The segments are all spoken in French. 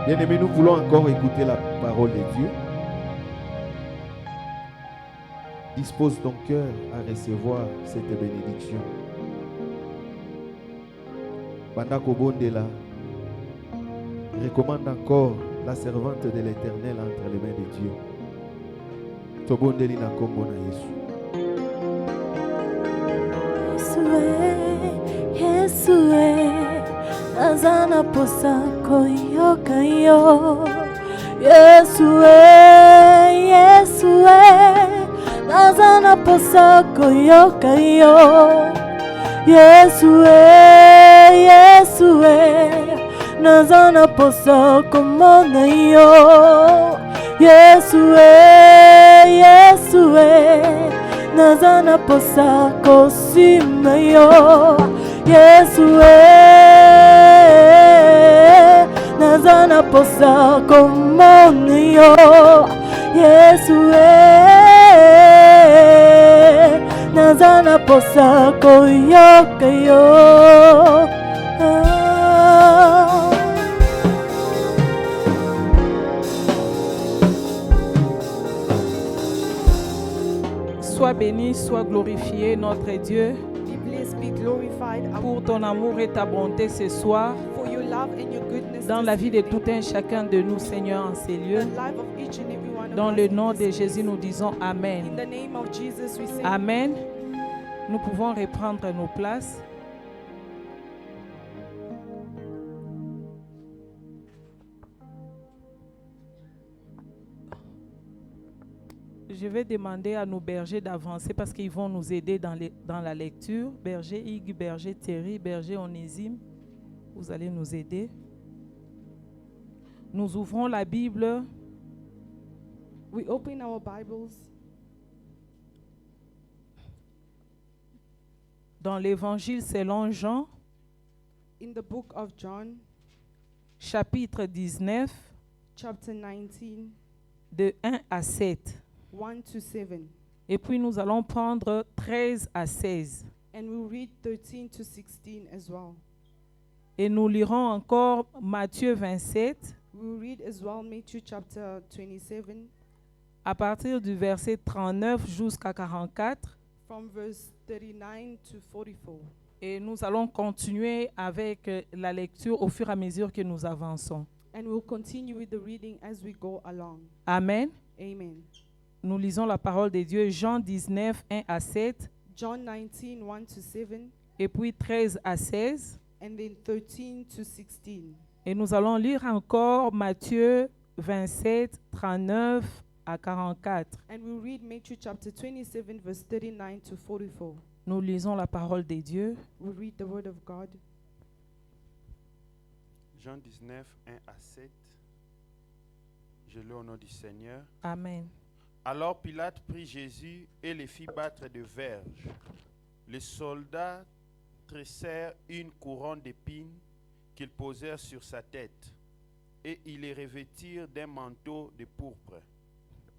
Bien-aimés, nous voulons encore écouter la parole de Dieu. Dispose ton cœur à recevoir cette bénédiction. Bandako Bondela recommande encore la servante de l'Éternel entre les mains de Dieu. Tobondeli na kombo na Yesu. Yesue, nazana posa koyoka yo. Yesue, nazana posa koyoka yo. Yesue, nazana posa komona yo. Yesue, nazana posa kosima yo. Yesue, nazana posa komona yo. Yesue, nazana posa koyoka yo. Sois béni, sois glorifié, notre Dieu, Be blessed, be glorified pour ton amour et ta bonté ce soir, for your love and your goodness dans this la vie de evening. tout un chacun de nous, Seigneur, en ces lieux. The life of each and every one of Dans us le in nom this de place. Jésus, nous disons In Amen. the name of Jesus, we say Amen. Nous pouvons reprendre nos places. Je vais demander à nos bergers d'avancer parce qu'ils vont nous aider dans la lecture. Berger Hugues, berger Thierry, berger Onésime, vous allez nous aider. Nous ouvrons la Bible we open our Bibles dans l'Évangile selon Jean, in the book of John, chapitre 19, chapter 19, de 1 à 7. 1 to 7. Et puis nous allons prendre 13 à 16. And we'll read 13 to 16 as well. Et nous lirons encore Matthieu 27, We'll read as well Matthew chapter 27 à partir du verset 39 jusqu'à 44. from verse 39 to 44. Et nous allons continuer avec la lecture au fur et à mesure que nous avançons. And we'll continue with the reading as we go along. Amen. Amen. Nous lisons la parole de Dieu, Jean 19, 1 à 7, John 19, 1 to 7, et puis 13 à 16. and then 13 to 16. Et nous allons lire encore Matthieu 27, 39 à 44. And we'll read Matthew chapter 27, verse 39 to 44. Nous lisons la parole de Dieu. We'll read the word of God. Jean 19, 1 à 7. Je lis au nom du Seigneur. Amen. Alors Pilate prit Jésus et les fit battre de verges. Les soldats tressèrent une couronne d'épines qu'ils posèrent sur sa tête, et ils les revêtirent d'un manteau de pourpre.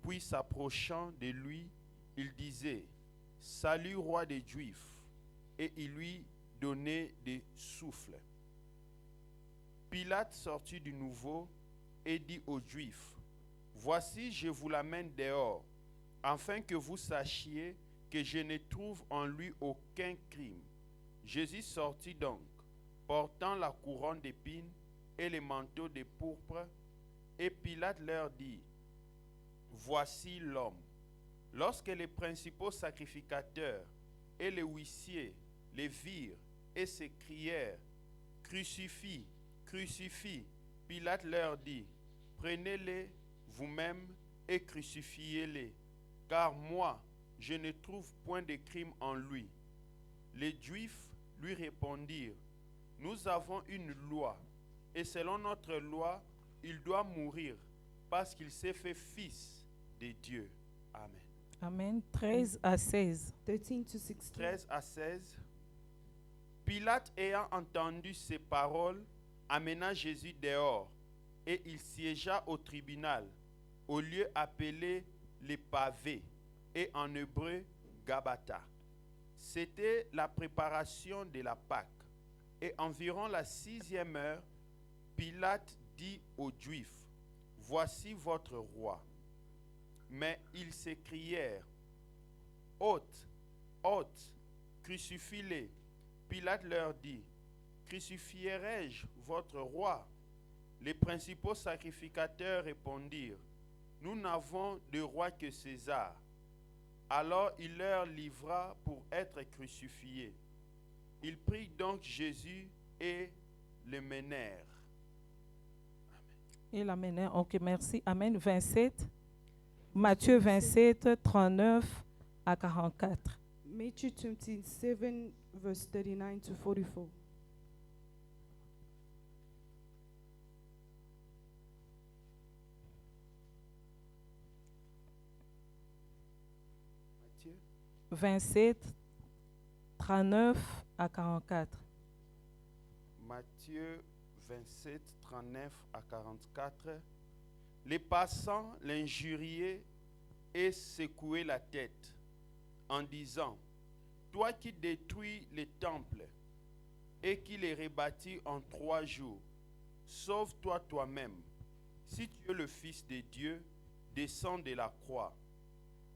Puis s'approchant de lui, ils disaient « Salut, roi des Juifs !» et ils lui donnaient des souffles. Pilate sortit de nouveau et dit aux Juifs « Voici, je vous l'amène dehors, afin que vous sachiez que je ne trouve en lui aucun crime. » Jésus sortit donc, portant la couronne d'épines et le manteau de pourpre, et Pilate leur dit « Voici l'homme. » Lorsque les principaux sacrificateurs et les huissiers les virent et s'écrièrent « Crucifie, crucifie !» Pilate leur dit « Prenez-les vous-même et crucifiez-les, car moi, je ne trouve point de crime en lui. » Les Juifs lui répondirent « Nous avons une loi, et selon notre loi, il doit mourir, parce qu'il s'est fait fils de Dieu. » Amen. Amen. 13 à 16. 13 to 16. 13 à 16. Pilate ayant entendu ces paroles, amena Jésus dehors, et il siégea au tribunal, au lieu appelé les pavés, et en hébreu Gabata. C'était la préparation de la Pâque, et environ la 6e heure, Pilate dit aux Juifs, « Voici votre roi. » Mais ils s'écrièrent, « Ôte, ôte, crucifie-le. » Pilate leur dit, « Crucifierai-je votre roi ?» Les principaux sacrificateurs répondirent, « Nous n'avons de roi que César. » Alors il leur livra pour être crucifié. Ils prirent donc Jésus et le menèrent. Et la menèrent. Ok, merci. Amen. 27. Matthieu 27, 39 à 44. Matthew 27, verse 39 to 44. Matthieu 27, 39 à 44. Matthieu 27, 39 à 44. Les passants l'injuriaient et secouaient la tête en disant, « Toi qui détruis les temples et qui les rebâtis en 3 jours, sauve-toi toi-même. Si tu es le Fils de Dieu, descends de la croix. »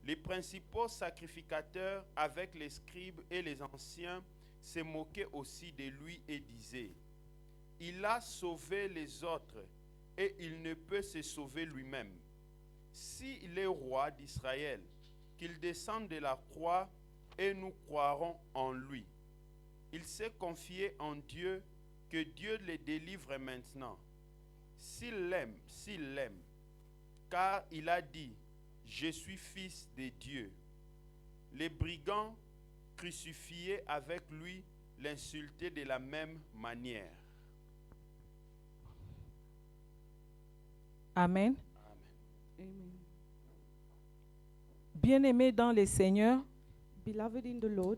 Les principaux sacrificateurs avec les scribes et les anciens se moquaient aussi de lui et disaient, « Il a sauvé les autres et il ne peut se sauver lui-même. S'il est roi d'Israël, qu'il descende de la croix et nous croirons en lui. Il s'est confié en Dieu, que Dieu le délivre maintenant. S'il l'aime, car il a dit, je suis fils de Dieu. » Les brigands crucifiés avec lui l'insultaient de la même manière. Amen. Amen. Bien-aimés dans le Seigneur, Beloved in the Lord,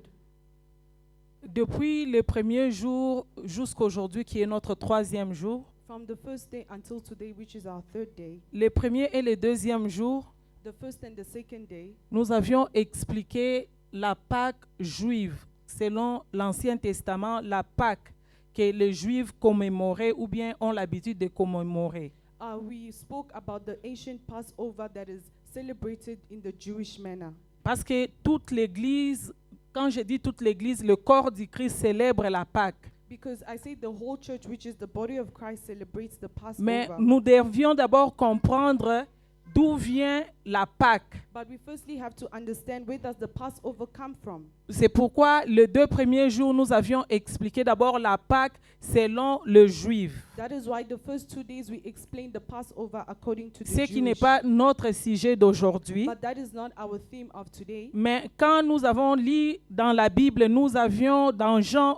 depuis le premier jour jusqu'aujourd'hui, qui est notre 3e jour, from the first day until today, which is our 3rd day, le premier et le 2e jour, the first and the second day, nous avions expliqué la Pâque juive. Selon l'Ancien Testament, la Pâque que les Juifs commémoraient ou bien ont l'habitude de commémorer. we spoke about the ancient Passover that is celebrated in the Jewish manner. Parce que toute l'Église, quand je dis toute l'Église, le corps du Christ célèbre la Pâque. Because I say the whole church, which is the body of Christ, celebrates the Passover. Mais nous devions d'abord comprendre d'où vient la Pâque. But we firstly have to understand, where does the Passover come from? C'est pourquoi les 2 premiers jours, nous avions expliqué d'abord la Pâque selon le juif. That is why the first 2 days we explained the Passover according to the Ce qui n'est Jewish. pas notre sujet d'aujourd'hui. But that is not our theme of today. Mais quand nous avons lu dans la Bible, nous avions dans Jean,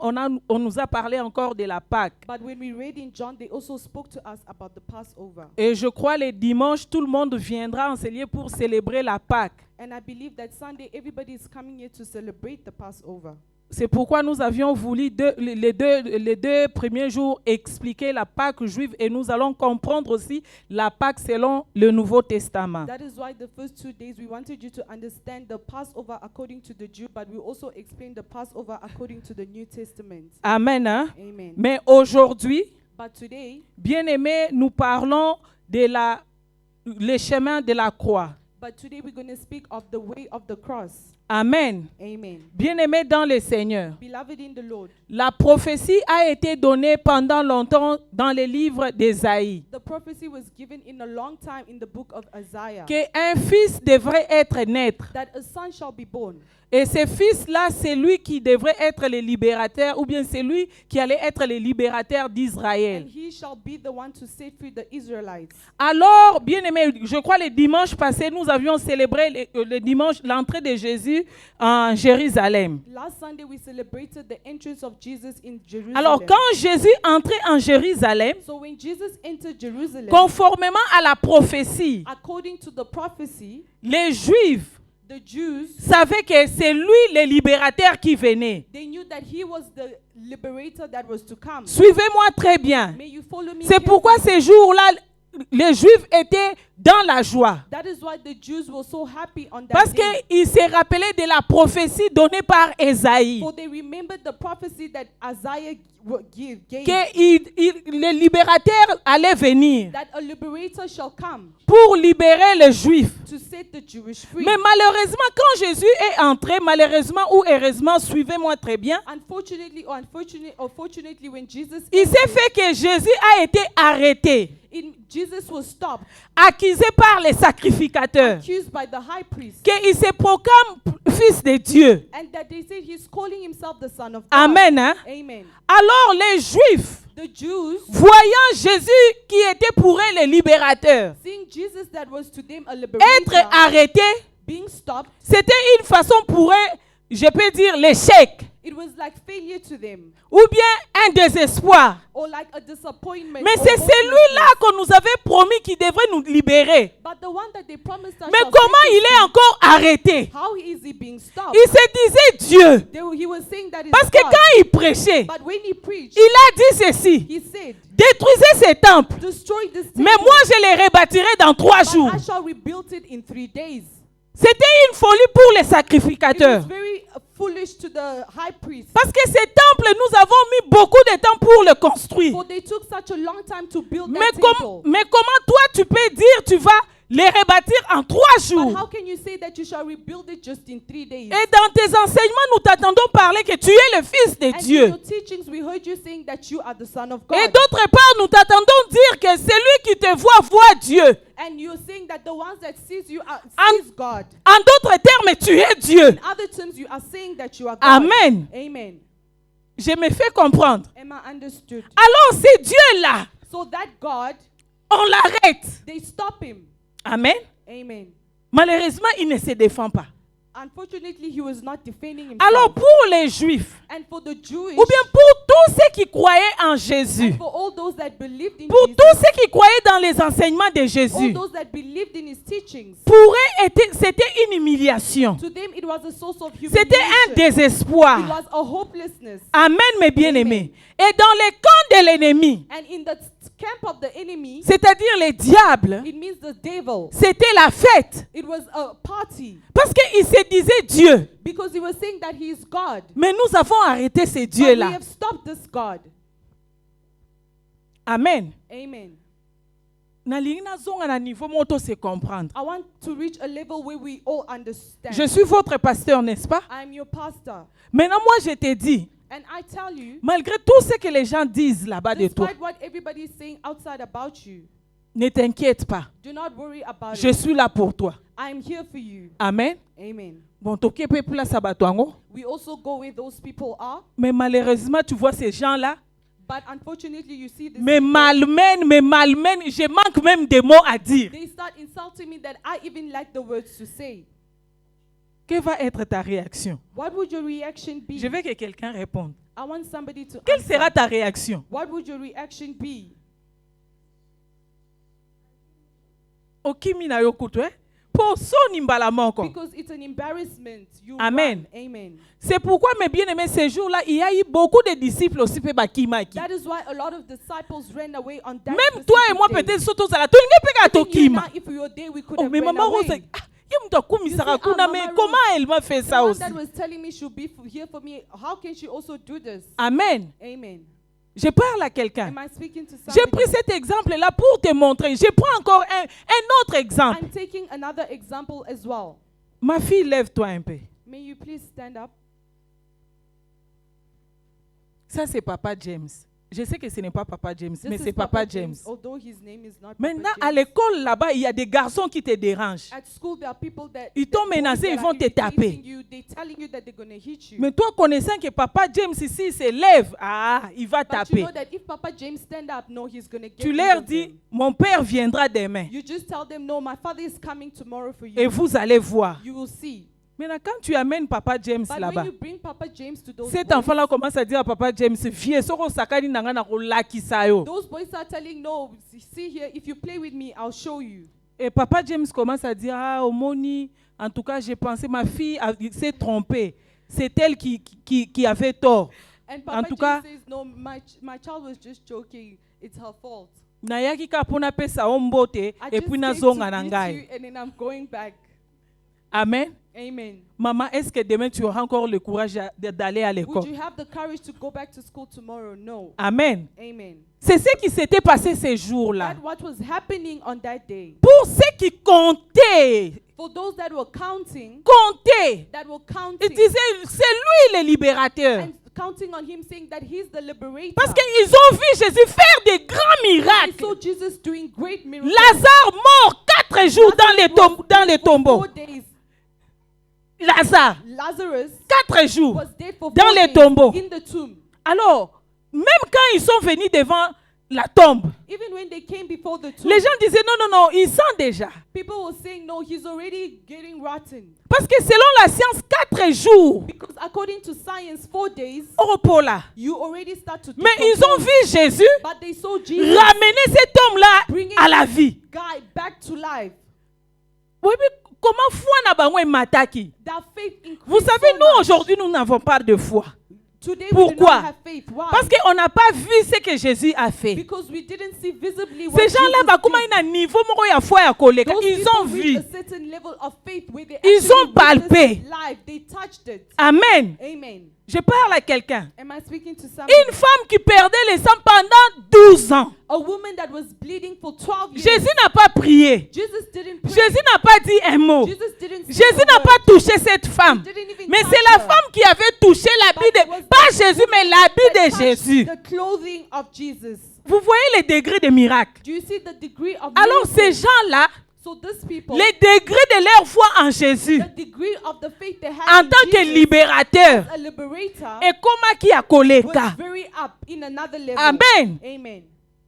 on nous a parlé encore de la Pâque. But when we read in John, they also spoke to us about the Passover. Et je crois les dimanches, tout le monde viendra en ce lieu pour célébrer la Pâque. And I believe that Sunday, everybody is coming here to celebrate the Passover. C'est pourquoi nous avions voulu les deux premiers jours expliquer la Pâque juive et nous allons comprendre aussi la Pâque selon le Nouveau Testament. That is why the first 2 days we wanted you to understand the Passover according to the Jew, but we also explained the Passover according to the New Testament. Amen. Hein? Amen. Mais aujourd'hui, But today, bien-aimés, nous parlons de le chemin de la croix. we're going to speak of the way of the cross. Amen. Amen. Bien-aimés dans le Seigneur, Beloved in the Lord, la prophétie a été donnée pendant longtemps dans les livres d'Ésaïe the prophecy was given in a long time in the book of Isaiah, qu'un fils devrait naître. that a son shall be born. Et ce fils-là, c'est lui qui devrait être le libérateur, ou bien c'est lui qui allait être le libérateur d'Israël. And he shall be the one to set free the Israelites. Alors, bien-aimés, je crois le dimanche passé, nous avions célébré le dimanche l'entrée de Jésus en Jérusalem. Last Sunday, we celebrated the entrance of Jesus in Jerusalem. Alors, quand Jésus entrait en Jérusalem, So when Jesus entered Jerusalem, conformément à la prophétie, according to the prophecy, les Juifs the Jews, savaient que c'est lui le libérateur qui venait. they knew that he was the liberator that was to come. Suivez-moi très bien. May you follow me C'est pourquoi carefully. ces jours-là, les Juifs étaient dans la joie. That is why the Jews were so happy on that Parce day. qu'ils se rappelaient de la prophétie donnée par Ésaïe. For they remembered the prophecy that Isaiah gave, Que le libérateur allait venir that a liberator shall come pour libérer les Juifs. to set the Jewish free. Mais malheureusement, quand Jésus est entré, malheureusement ou heureusement, suivez-moi très bien, Unfortunately or fortunately, when Jesus il s'est fait que Jésus a été arrêté, Jesus was stopped, accusé par les sacrificateurs, accused by the high priest, qu'il se proclame fils de Dieu. and that they said he's calling himself the Son of God. Amen. Hein? Amen. Alors les Juifs, The Jews, voyant Jésus qui était pour eux le libérateur, seeing Jesus that was to them a être liberator, arrêté, being stopped, c'était une façon pour eux, je peux dire, l'échec. it was like failure to them, Ou bien un désespoir. or like a disappointment. Mais or c'est celui-là hopelessness. qu'on nous avait promis qu'il devrait nous libérer. But the one that they promised us Mais shall comment set us il est free. encore arrêté? How is he being stopped? Il se disait Dieu. He was saying that it's Parce que God. quand il prêchait, But when he preached, il a dit ceci. he said, Détruisez ces temples. destroy this Mais temple, moi, je les rebâtirai dans 3 jours. but I shall rebuild it in 3 days. C'était une folie pour les It was sacrificateurs. very foolish to the high priest. Parce que ces temples, nous avons mis beaucoup de temps pour le construire. For they took such a long time to build Mais, that temple. mais comment toi, tu peux dire tu vas les rebâtir en 3 But jours? how can you say that you shall rebuild it just in 3 days? Et dans tes enseignements, nous t'attendons parler que tu es le Fils de And in Dieu. your teachings, we heard you saying that you are the Son of Et God. d'autre part, nous t'attendons dire que celui qui te voit Dieu. And you're saying that the ones that sees you are And- sees God. En d'autres termes, tu es Dieu. In other terms, you are saying that you are God. Amen. Amen. Je me fais comprendre. Am I understood? Alors, ce Dieu-là, So that God, on l'arrête. they stop him. Amen. Amen. Malheureusement, il ne se défend pas. Unfortunately, he was not defending himself. Alors, pour les Juifs, And for the Jewish, ou bien pour tous ceux qui croyaient en Jésus, and for all those that believed in pour Jesus, tous ceux qui croyaient dans les enseignements de all Jésus, those that believed in his teachings, pour eux, c'était une humiliation. to them it was a source of C'était un humiliation. désespoir. It was a hopelessness. Amen, mes bien-aimés. Et dans les camps de l'ennemi, And in the camp of the enemy, c'est-à-dire les diables, it means the devil. c'était la fête. It was a party Parce qu'il se disait Dieu. because he was saying that he is God. Mais nous avons arrêté ce But we Dieu-là. have stopped this God. Amen. Amen. Nalingi nazonga na niveau moto se comprendre. I want to reach a level where we all understand. Je suis votre pasteur, n'est-ce pas? I'm your pastor. Maintenant, moi, je te dis, And I tell you, malgré tout ce que les gens disent là-bas de toi, despite what everybody is saying outside about you, ne t'inquiète pas. do not worry about Je it. suis là pour toi. I'm here for you. Amen. Amen. Bon, toke pe place à Batuango. We also go where those people are, Mais malheureusement, tu vois ces gens-là, but unfortunately, you see this. me malmènent. Je manque même des mots à dire. They start insulting me that I even lack the words to say. Quelle va être ta réaction? What would your reaction be? Je veux que quelqu'un réponde. I want somebody to Quelle answer. sera ta réaction? What would your reaction be? Okimi na yokutwe. Pour son imbala moko. Because it's an embarrassment. You Amen. run. Amen. C'est pourquoi, mes bien-aimés, ces jours-là, il y a eu beaucoup de disciples aussi pe bakimaki. That is why a lot of disciples ran away on that Même toi et moi, specific day. peut-être, soto zala. Tu n'es pas Even you tokima. now, if we were there, we could Oh, have mais ran maman Rose, away. il y a mtu akumisaka kuna, mais Mama comment Rose, elle m'a fait The ça one aussi? that was telling me she'll be here for me, how can she also do this? Amen. Amen. Je parle à quelqu'un. Am I speaking to J'ai pris somebody? cet exemple-là pour te montrer. Je prends encore un autre exemple. I'm taking another example as well. Ma fille, lève-toi un peu. May you please stand up? Ça, c'est Papa James. Je sais que ce n'est pas Papa James, mais This c'est is Papa James. although his name is not Maintenant, Papa à James. l'école, là-bas, il y a des garçons qui te dérangent. At school, there are people that Ils t'ont that menacé, boys ils that vont are te taper. irritating you, they're telling you that they're going to hit you. Mais toi, connaissant que Papa James ici se lève, il va But you taper. know that if Papa James stand up, no, he's going to get Tu rid leur of dis, them. mon père viendra demain. You just tell them, no, my father is coming tomorrow for you. Et vous allez voir. You will see. Maintenant, quand tu amènes Papa James But là-bas, when you bring Papa James to those cet boys, enfant-là commence à dire à Papa James, vieux, soko sakani nanga na kolakisa yo. those boys are telling, no, see here, if you play with me, I'll show you. Et Papa James commence à dire, Omoni, en tout cas, j'ai pensé, ma fille s'est trompée. C'est elle qui avait tort. And Papa tout James cas- says, no, my child was just joking. It's her fault. nayaki ka mpona pesa o mbote I et just puis came nazonga to na greet ngai. you and then I'm going back. Amen. Amen. Maman, est-ce que demain tu auras encore le courage d'aller à Would l'école? you have the courage to go back to school tomorrow? No. Amen. Amen. C'est ce qui s'était passé ces jours-là. That what was happening on that day. Pour ceux qui comptaient, For those that were counting, il counting disait, c'est lui le libérateur. and counting on him, saying that he's the liberator. Parce qu'ils ont vu Jésus faire des grands They miracles. saw Jesus doing great miracles. Lazare mort 4 jours dans les tombeaux. 4 days. Lazare, Lazarus 4 jours was dead for 4 dans les days tombeaux. in the tomb. Alors, même quand ils sont venus devant la tombe, Even when they came before the tomb, les gens disaient non, il sent déjà. people were saying, no, he's already getting rotten. Parce que selon la science, 4 jours Because according to science, 4 days, au repos là. you already start to Mais ils ont vu Jésus But they saw Jesus ramener cet homme-là bringing à la vie. guy back to life. Oui, mais comment foi na bango et mataki? That faith increased. Vous savez, so nous much. aujourd'hui, nous n'avons pas de foi. Today we do Pourquoi? not have faith. Why? Parce qu'on n'a pas vu ce que Jésus a fait. Because we didn't see visibly what Ces gens-là, Jesus bah, comment did. ils ont un niveau moko ya foi ya koleka? Those Ils people ont vu. reached a certain level of faith where they Ils actually ont palpé. witnessed life. They touched it. Amen. Amen. Je parle à quelqu'un. Am I speaking to somebody? Une femme qui perdait le sang pendant 12 ans. A woman that was bleeding for 12 years. Jésus n'a pas prié. Jesus didn't pray. Jésus n'a pas dit un mot. Jesus didn't say Jésus a n'a word. pas touché cette femme. He didn't even Mais touch c'est la her. femme qui avait touché l'habit But it was de... Pas the Jésus, mais woman l'habit that de touched Jésus. The clothing of Jesus. Vous voyez les degrés de miracles. Do you see the degree of Alors ces miracle? gens-là, So these people, les degrés de leur foi en Jésus, the degree of the faith they had en in tant que Jesus libérateur, as a liberator, et comment qui a was koleka. very up in another level. Amen. Amen.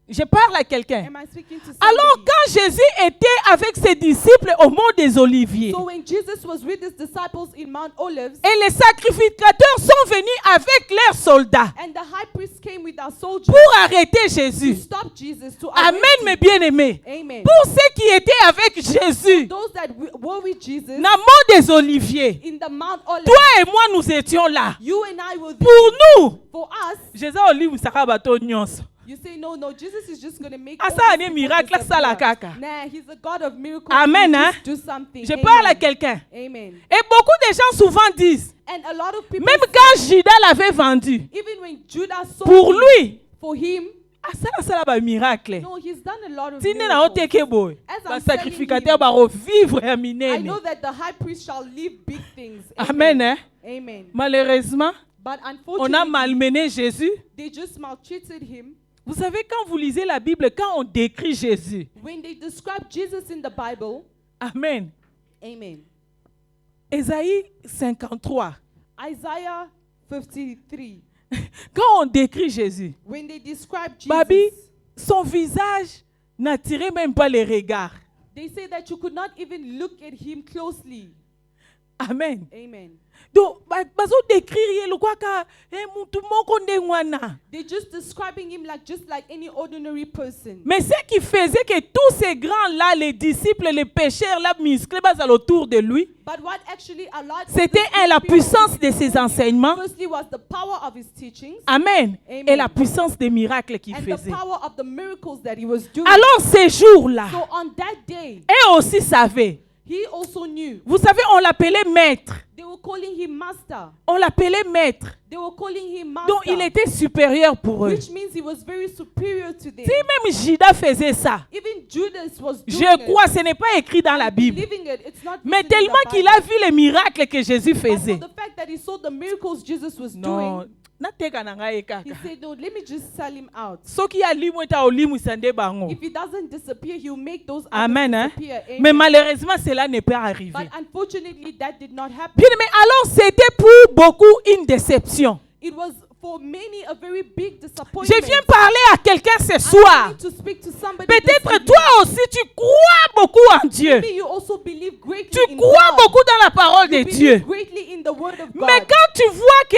Je parle à quelqu'un. Am I speaking to somebody? Alors quand Jésus était avec ses disciples au mont des Oliviers, So when Jesus was with his disciples in Mount Olives, et les sacrificateurs sont venus avec leurs soldats and the high priest came with our soldiers pour arrêter to Jésus. stop Jesus, to Amen, arrest mes him. bien-aimés. Amen. Pour ceux qui étaient avec Jésus, Those that were with Jesus dans le mont des Oliviers, in the Mount Olives, toi et moi, nous étions là. you and I were there. Pour nous, For us, Jésus Olive Sakabato Nyonso. you say, no, Jesus is just going to make Ah, all ça, these un people miracle, ça, disappear. la caca. Nah, he's a God of miracles. Amen, He hein? just do something. Je parle à Amen. quelqu'un. Amen. Et beaucoup de gens souvent disent, And a lot of people, même say, quand Judas l'avait vendu, even when Judas sold pour him, lui, for him, ah, ça là, un miracle. no, he's done a lot of Tine na miracles. oteke boy. As Le I'm sacrificateur telling va revivre un I minene. know that the high priest shall leave big things. Amen, hein? Amen. Malheureusement, But on a unfortunately, malmené Jésus. they just maltreated him. Vous savez, quand vous lisez la Bible, quand on décrit Jésus, When they describe Jesus in the Bible, Amen. amen. Ésaïe 53, Isaiah 53, quand on décrit Jésus, when they describe Jesus, Babi, son visage n'attirait même pas les regards. they say that you could not even look at him closely. Amen. Amen. Donc, bazo décrire le quoi ka mutu moko ndengwana. They're just describing him just like any ordinary person. Mais ce qui faisait que tous ces grands-là, les disciples, les pécheurs, là, musclés, basent autour de lui, But what actually allowed c'était la puissance de ses enseignements. firstly was the power of his teachings Amen. Amen. Et la puissance des miracles qu'il and the faisait. power of the miracles that he was doing. Alors, ces jours-là, So on that day, eux aussi savaient. he also knew. Vous savez, on l'appelait maître. They were calling him master. On l'appelait maître. They were calling him master. Donc, il était supérieur pour eux. Which means he was very superior to them. Si même Judas faisait ça, Even Judas was doing je crois, ce n'est pas écrit dans la Bible. Believing it, it's not Mais written in the tellement qu'il Bible. a vu les miracles que Jésus But faisait. for the fact that he saw the miracles Jesus was Non, doing, nateka na ngai he kaka. said, no, let me just sell him out. Soki alimwe ta olimwisa nde bango. If he doesn't disappear, he'll make those Amen, others hein? disappear. Amen. Mais malheureusement, cela n'est pas arrivé. But unfortunately, that did not happen. Bien, mais alors, c'était pour beaucoup une déception. It was for many a very big disappointment. Je viens parler à quelqu'un ce I soir. need to speak to somebody Peut-être this evening. toi aussi, tu crois beaucoup en Dieu. Maybe you also believe greatly Tu in crois God. beaucoup dans la parole de You Dieu. believe greatly in the word of God. Mais quand tu vois que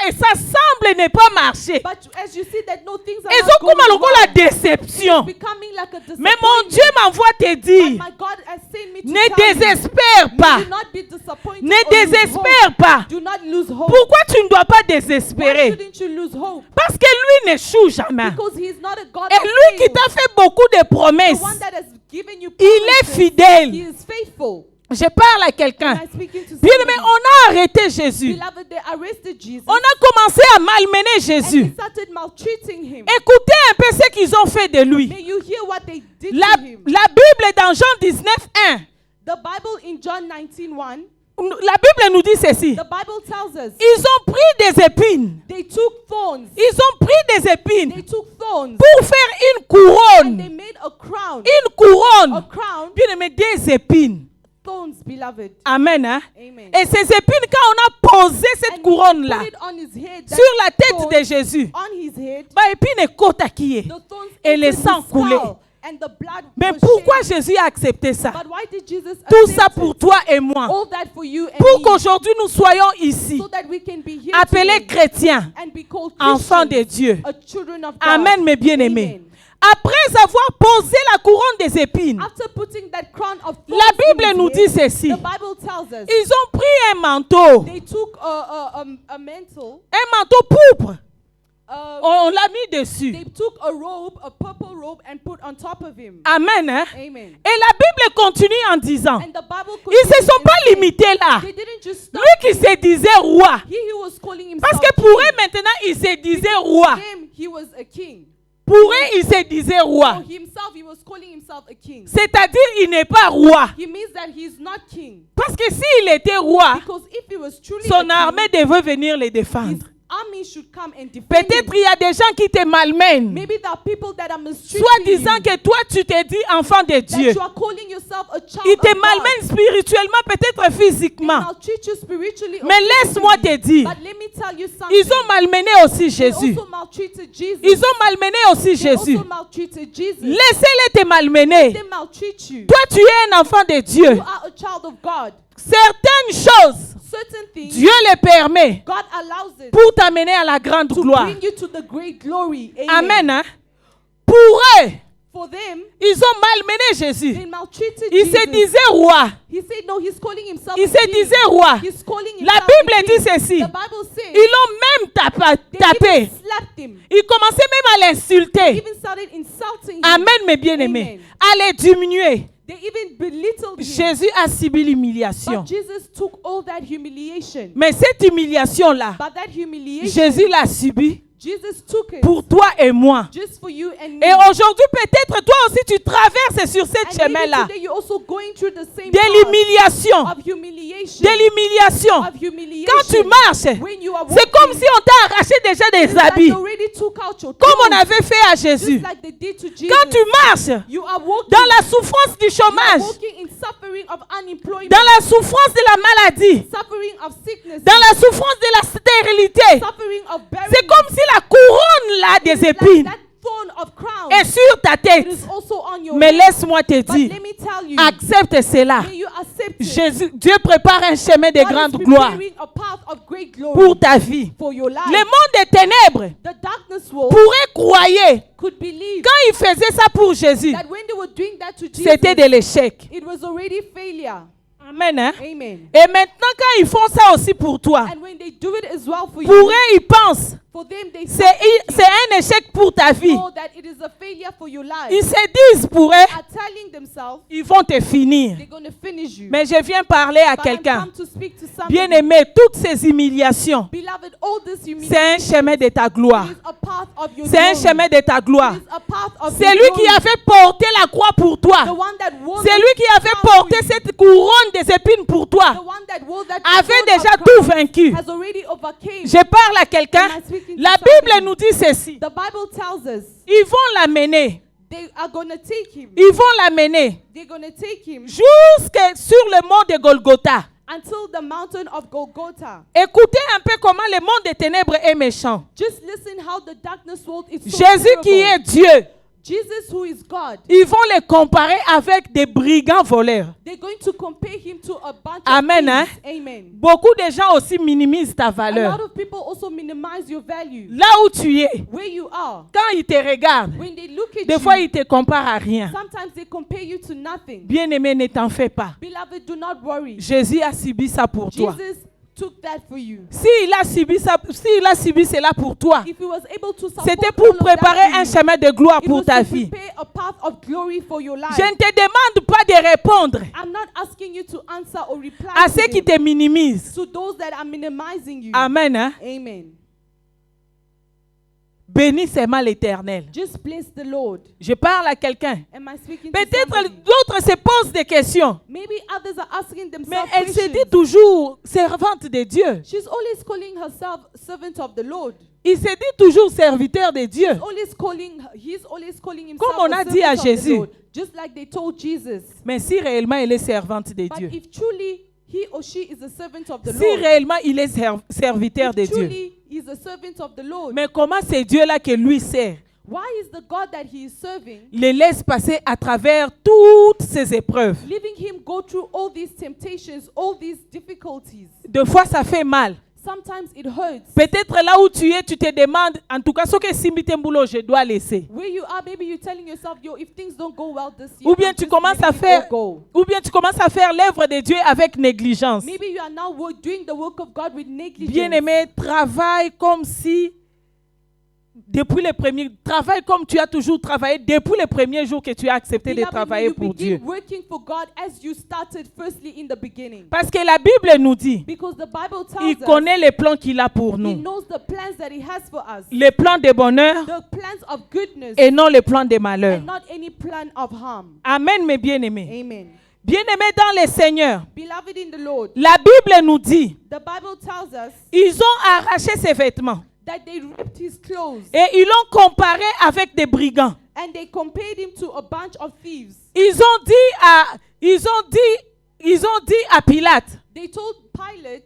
et ça semble ne pas marcher, But as you see that no things are et not going la well, déception. becoming like a Mais mon disappointment. Dieu m'envoie te But dire, my God has sent me to ne tell you, désespère pas. do not be disappointed Ne or lose désespère hope. pas. Do not lose hope. Pourquoi tu ne dois pas Why désespérer? shouldn't you lose hope? Parce que lui n'échoue jamais. Because he is not a God Et of lui qui fail. t'a fait beaucoup de The promesses, one that has given you il est promises, fidèle. he is faithful. Je parle à quelqu'un. Am I speaking to Bien aimé, somebody? on a arrêté Jésus. Beloved, they arrested Jesus. On a commencé à malmener And they Jésus. started maltreating him. Écoutez un peu ce qu'ils ont fait de lui. May you hear what they did La to him. Bible dans Jean 19:1. The Bible in John 19:1, La Bible nous dit ceci. the Bible tells us Ils ont pris des épines. they took thorns. Ils ont pris des épines They took thorns pour faire une and they couronne. made a crown. Une A couronne. crown, Bien aimé, des épines. thorns, beloved. Amen. Hein? Amen. Et ces épines, quand on a posé cette And he couronne-là put it on his head, that sur la tête thorn de Jésus, on his head. bah, épine est côte à qui est. The thorns Et le entered sang his coulait. skull, and the blood Mais was pourquoi shed. Jésus a accepté ça? But why did Jesus Tout ça accept pour it? toi et moi. All that for you and Pour me, qu'aujourd'hui nous soyons ici, so that we can be here appelés today chrétiens, and be called enfants de Christians, Dieu. children of God. Amen, mes bien-aimés. Amen. Après avoir posé la couronne des épines, After putting that crown of thorns la in Bible his nous head, dit ceci. the Bible tells us Ils ont pris un manteau, they took a mantle, un manteau pourpre. uh, On l'a mis dessus. they took a robe, a purple robe, and put on top of him. Amen. Hein? Amen. Et la Bible continue en disant, And the Bible ils ne se continues sont and pas says, limités là. they didn't just stop. Lui qui se disait roi. He was calling himself Parce que pour eux maintenant, il se disait roi. him, he was a king. Pour eux, il se disait roi. For himself, he was calling himself a king. C'est-à-dire, il n'est pas roi. He means that he's not king. Parce que s'il était roi, Because if he was truly son a armée king, devait venir les his défendre. army should come and defend Peut-être him. il y a des gens qui te malmènent. Maybe there are people that are mistreating Soit disant you, que toi, tu te dis enfant de that Dieu. you are calling yourself a child Ils te of God. malmènent spirituellement, peut-être They physiquement. maltreat you spiritually or Mais laisse-moi physically. te dire, But let me tell you something. ils ont malmené aussi They Jésus. also maltreated Jesus. Ils ont malmené aussi They Jésus. also maltreated Jesus. Laissez-les te malmener. They maltreat you. Toi, tu es un enfant de Dieu. You are a child of God. Certaines choses, Certain things, Dieu les permet God allows it pour t'amener à la grande to gloire. bring you to the great glory. Amen. Hein? Pour eux, For them, ils ont malmené Jésus. they maltreated Il Jesus. se disait roi. He said, no, he's calling himself Il a se king. disait roi. He's calling La himself Bible a dit king. ceci. The Bible says, Ils l'ont même they tapé. even slapped him. Ils commençaient même à They l'insulter. even started insulting him. Amen, mes bien-aimés. Amen. À les diminuer. They even belittled him. Jésus a subi l'humiliation. But Jesus took all that humiliation. Mais cette humiliation-là, But that humiliation, Jésus l'a subie Jesus took it pour toi et moi. just for you and me. Et aujourd'hui, peut-être toi aussi, tu traverses sur ce And maybe chemin-là. today you're also going through the same De path l'humiliation. of humiliation. De l'humiliation. Of humiliation. Quand tu marches, When you are c'est comme walking, si on t'a arraché déjà des it's like habits. they already took out your Comme on clothes, avait fait à Jésus. just like they did to Jesus. Quand tu marches You are walking, dans la souffrance du you are chômage, walking in suffering of unemployment, dans la souffrance de la maladie, suffering of sickness, dans la souffrance de la stérilité, suffering of barrenness. c'est comme si la couronne là It is des like épines that thorn of crown est sur ta it tête. is also on your Mais head. laisse-moi te But dire, let me tell you, accepte cela. may you accept it. Jésus, Dieu prépare un chemin de God grande is gloire preparing a path of great glory pour ta vie. for your life. Le monde des ténèbres The darkness world pourrait croire, could believe quand il faisait ça pour Jésus, that when they were doing that to Jesus, c'était de l'échec. it was already failure. Amen. Hein? Amen. Et maintenant, quand ils font ça aussi pour toi, And when they do it as well for pour you, eux, ils pensent for them they c'est un échec pour ta vie. know that it is a failure for your life. Ils se disent pour eux, Are telling themselves ils vont te finir. they're going to finish you. Mais je viens parler à But I'm quelqu'un. come to speak to somebody. Bien-aimé, toutes ces humiliations, Beloved, all this c'est humiliation un chemin de ta gloire. is a path of your C'est un glory. chemin de ta gloire. It is a path of C'est your lui qui glory. a fait porter la croix pour The toi. one that wore C'est the lui qui a fait crown for porter you. cette couronne des épines pour The toi. one that wore that Avait crown of déjà crown tout vaincu. has already overcame. Je parle à quelqu'un. Am I speaking to La somebody? Bible nous dit ceci. The Bible tells us Ils vont l'amener. they are going to take him. Ils vont l'amener They're going to take him jusque sur le mont de Golgotha. until the mountain of Golgotha. Écoutez un peu comment le monde des ténèbres est méchant. Just listen how the darkness world is so Jésus qui terrible. est Dieu, Jesus who is God. ils vont le comparer avec des brigands voleurs. They're going to compare him to a bunch Amen, of thieves. Amen. Beaucoup de gens aussi minimisent ta A valeur. lot of people also minimize your value. Là où tu es, Where you are. quand ils te regardent, When they look at des you, fois ils te comparent à rien. sometimes they compare you to nothing. Bien-aimé, ne t'en fais pas. Beloved, do not worry. Jésus a subi ça pour toi. Jesus took that for you, s'il a subi cela pour toi, if he was able to support c'était all pour of that préparer for un you, chemin de gloire it pour was ta to vie. prepare a path of glory for your life. Je ne te demande pas de répondre I'm not asking you to answer or reply à to ceux qui them, te minimisent. to those that are minimizing you. Amen. Hein? Amen. Bénis seulement l'Éternel. Just bless the Lord. Je parle à quelqu'un. Am I speaking to Peut-être somebody? d'autres se posent des questions, Maybe others are asking mais themselves elle se dit questions. toujours servante de Dieu. She's always calling herself servant of the Lord. Il se dit toujours serviteur de Dieu. He's always calling himself Comme on a a dit à servant of the Jésus. Lord, just like they told Jesus. Mais si réellement elle est servante de But Dieu, if truly he or she is a servant of the si Lord, réellement il est serviteur de if Dieu, truly he's a servant of the Lord, mais comment c'est Dieu-là que lui sert? why is the God that he is serving Les laisse passer à travers toutes ces épreuves. leaving him go through all these temptations, all these difficulties? Des fois, ça fait mal. Sometimes it hurts. Peut-être là où tu es, tu te demandes, en tout cas, ce que Simbi Tembulo, je dois laisser. Where you are, maybe you're telling yourself, yo, if things don't go well this year, Ou bien I'm tu just commences à letting it faire, all go. ou bien tu commences à faire l'œuvre de Dieu avec négligence. Maybe you are now doing the work of God with negligence. Bien-aimé, travaille comme si travaille comme tu as toujours travaillé depuis le premier jour que tu as accepté de Beloved, travailler you pour begin Dieu. working for God as you started firstly in the beginning. Parce que la Bible nous dit, Because the Bible il tells us connaît les plans qu'il a pour He nous. knows the plans that He has for us. Les plans de bonheur The plans of goodness et non les plans de malheur. and not any plan of harm. Amen, mes bien-aimés. Amen. Bien-aimés dans le Seigneur, Beloved in the Lord, la Bible nous dit, the Bible tells us ils ont arraché ses vêtements that they ripped His clothes et ils l'ont comparé avec des brigands. and they compared Him to a bunch of thieves. Ils ont dit à Pilate They told Pilate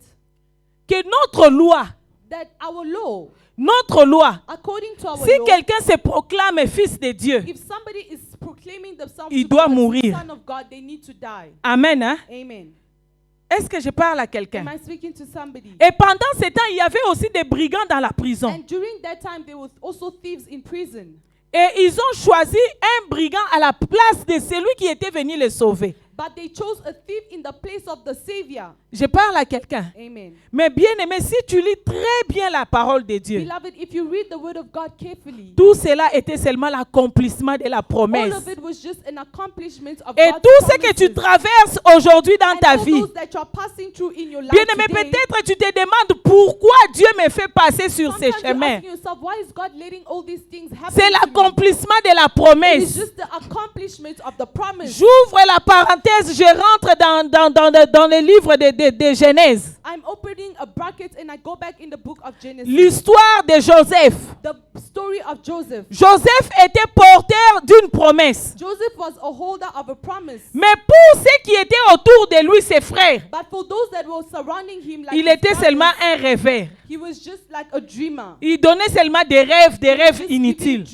que notre loi, that our law, according to our si law, quelqu'un se proclame fils de Dieu, if somebody is proclaiming themselves il to doit be mourir. the Son of God, they need to die. Amen. Hein? Amen. Est-ce que je parle à quelqu'un? Am I speaking to somebody? Et pendant ce temps, il y avait aussi des brigands dans la prison. And during that time, there was also thieves in prison. Et ils ont choisi un brigand à la place de celui qui était venu les sauver. But they chose a thief in the place of the Savior. Je parle à quelqu'un. Amen. Mais bien aimé, si tu lis très bien la parole de Dieu, Beloved, if you read the word of God carefully, tout cela était seulement l'accomplissement de la all promesse. of it was just an accomplishment of Et God's tout ce que tu promises. traverses aujourd'hui dans And ta all vie, those that you're passing through in your life bien aimé, today, peut-être tu te demandes pourquoi Dieu me fait passer sur ces sometimes you're chemins. asking yourself, why is God letting all these things happen C'est to me? l'accomplissement de la It's promesse. just the accomplishment of the promise. J'ouvre la parenthèse, je rentre dans le livre de Genèse. I'm opening a bracket and I go back in the book of Genesis. L'histoire de Joseph. The story of Joseph. Joseph était porteur d'une promesse. Joseph was a holder of a promise. Mais pour ceux qui étaient autour de lui, ses frères, But for those that were surrounding him, like il his était brothers, seulement un rêveur. he was just like a dreamer. Il donnait seulement des rêves Just giving inutiles.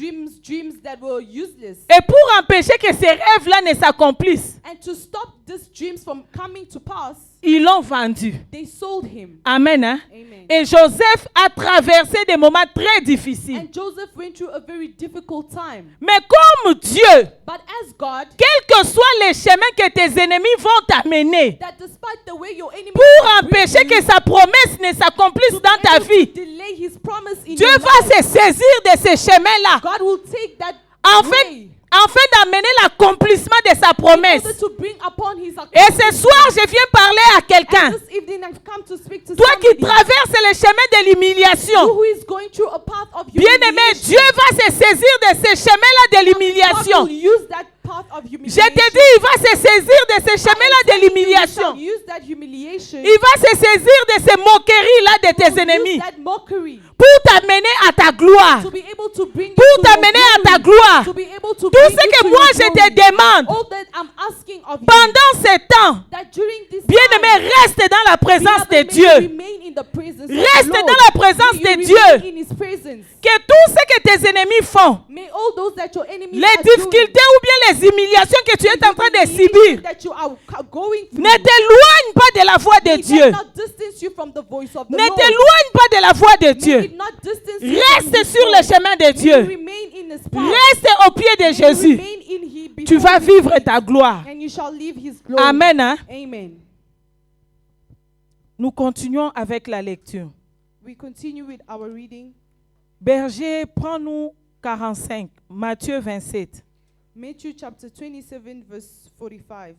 dreams that were useless. Et pour empêcher que ces rêves-là ne s'accomplissent, And to stop these dreams from coming to pass, ils l'ont vendu. they sold him. Amen. Hein? Amen. Et Joseph a traversé des moments très difficiles. And Joseph went through a very difficult time. Mais comme Dieu, But as God, quels que soient les chemins que tes ennemis vont t'amener, that despite the way your enemy pour empêcher que sa promesse ne s'accomplisse dans ta vie, delay his promise in Dieu your va life, se saisir de ces chemins-là God will take that afin d'amener l'accomplissement de sa in promesse. order to bring upon his Et ce soir, je viens parler à quelqu'un. And this evening I've come to speak to Toi qui somebody traverses le chemin de l'humiliation, who is going through a path of bien-aimé, humiliation. Dieu va se saisir de ces chemins-là de God l'humiliation. will use that path of Je humiliation. te dis, il va se saisir de ces chemins-là de l'humiliation. Use that humiliation. Il va se saisir de ces moqueries-là de tes Use ennemis that mockery pour t'amener à ta gloire. to be able to bring you Pour to t'amener your à ta glory, gloire. to be able to Tout bring ce you que to moi your je te glory. demande All that I'm asking of you, pendant ce temps, that during this bien-aimé, time, reste dans la présence de beloved, may you Dieu. remain in the presence of Reste the Lord. dans la présence May de you Dieu. remain in his presence. Que tout ce que tes ennemis font, May all those that your enemies les are difficultés ou bien les humiliations que tu es en train de subir, that you are going through, ne t'éloigne pas de la voix de may Dieu. that not distance you from the voice of the Ne Lord. t'éloigne pas de la voix de May Dieu. it not distance you from Reste his sur le voice. chemin de May you Dieu. remain in his path. Reste au pied de May you Jésus. remain in he Tu before vas his vivre feet, ta gloire. and you shall live his glory. Amen. Hein? Amen. Nous continuons avec la lecture. We continue with our reading. Berger, prends-nous 45, Matthieu 27. Matthew chapter 27, verse 45.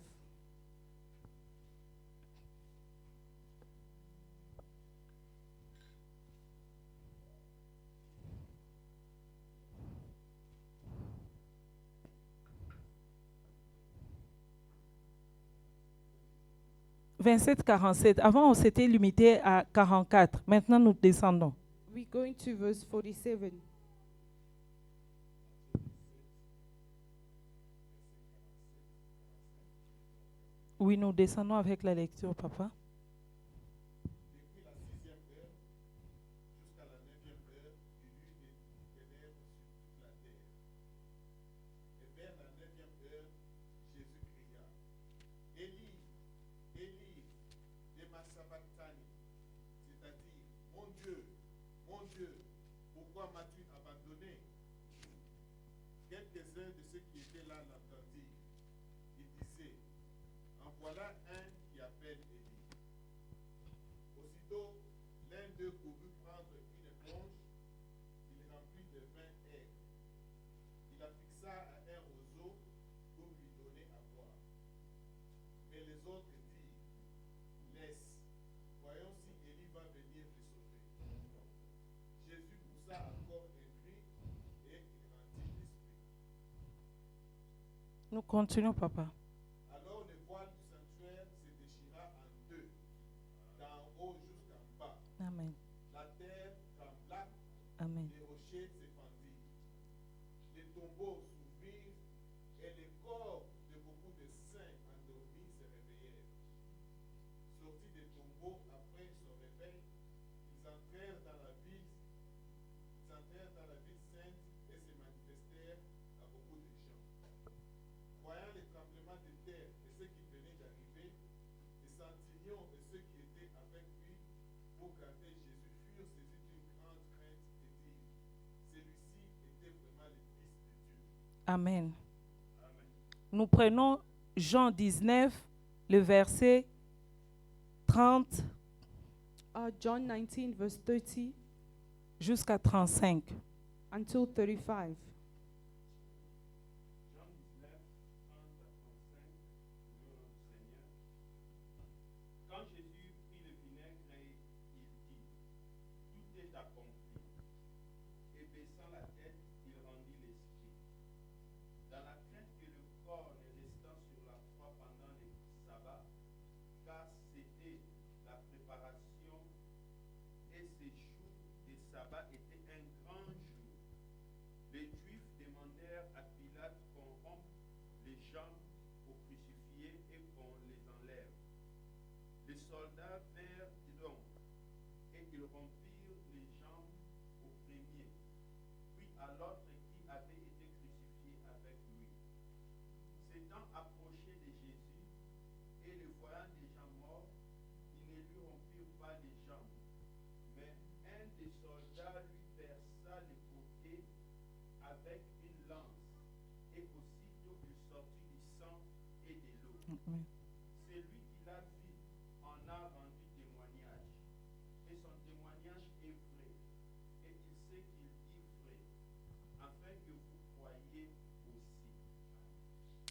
« 27-47. Avant, on s'était limité à 44. Maintenant, nous descendons. We're going to verse 47. Oui, nous descendons avec la lecture, papa. Depuis la 6e heure jusqu'à la 9e heure, il y eut des ténèbres sur toute la terre. Et vers la 9e heure, Jésus cria, Élie, Élie, lema sabachthani, c'est-à-dire, mon Dieu, pourquoi m'as-tu abandonné? Quelques-uns de ceux qui étaient là l'entendirent. Ils disaient, en voilà un qui appelle Élie. Aussitôt, l'un d'eux courut prendre une éponge, il remplit de vin aigre. Il la fixa à un roseau pour lui donner à boire. Mais les autres dirent, laisse, voyons si Élie va venir le sauver. Jésus poussa encore un cri et il rendit l'esprit. Nous continuons, papa. Alors le voile du sanctuaire se déchira en deux, d'en haut jusqu'en bas. Amen. La terre trembla, Amen. les rochers se fendirent. Les tombeaux s'ouvrirent et les corps de beaucoup de saints endormis se réveillèrent. Sortis des tombeaux après son réveil, ils entrèrent dans la ville sainte et se manifestèrent à beaucoup de gens. Voyant les tremblements de terre et ceux qui venaient d'arriver, les centurions et ceux qui étaient avec lui pour garder Jésus furent saisis d'une grande crainte et dirent, celui-ci était vraiment le Fils de Dieu. Amen. Amen. Nous prenons Jean 19, le verset 30 John 19, verse 30 jusqu'à 35. until 35. Jean 19, 30 à 35, au nom du Seigneur. Quand Jésus prit le vinaigre, il dit, tout est accompli. Et baissant la tête, il rendit l'esprit. Dans la crainte que le corps ne restant sur la croix pendant le sabbat, car c'était la préparation et ces jours des sabbats étaient un grand jour. Les Juifs demandèrent à Pilate qu'on rompe les jambes aux crucifiés et qu'on les enlève. Les soldats vinrent donc et ils rompirent les jambes au premier, puis à l'autre qui avait été crucifié avec lui. S'étant approché de Jésus et le voyant déjà mort, ils ne lui rompirent pas les jambes. Mais un des soldats lui perça le côté avec une lance, et aussitôt il sortit du sang et de l'eau. Amen. Celui qui l'a vu en a rendu témoignage, et son témoignage est vrai, et il sait qu'il dit vrai, afin que vous croyiez aussi.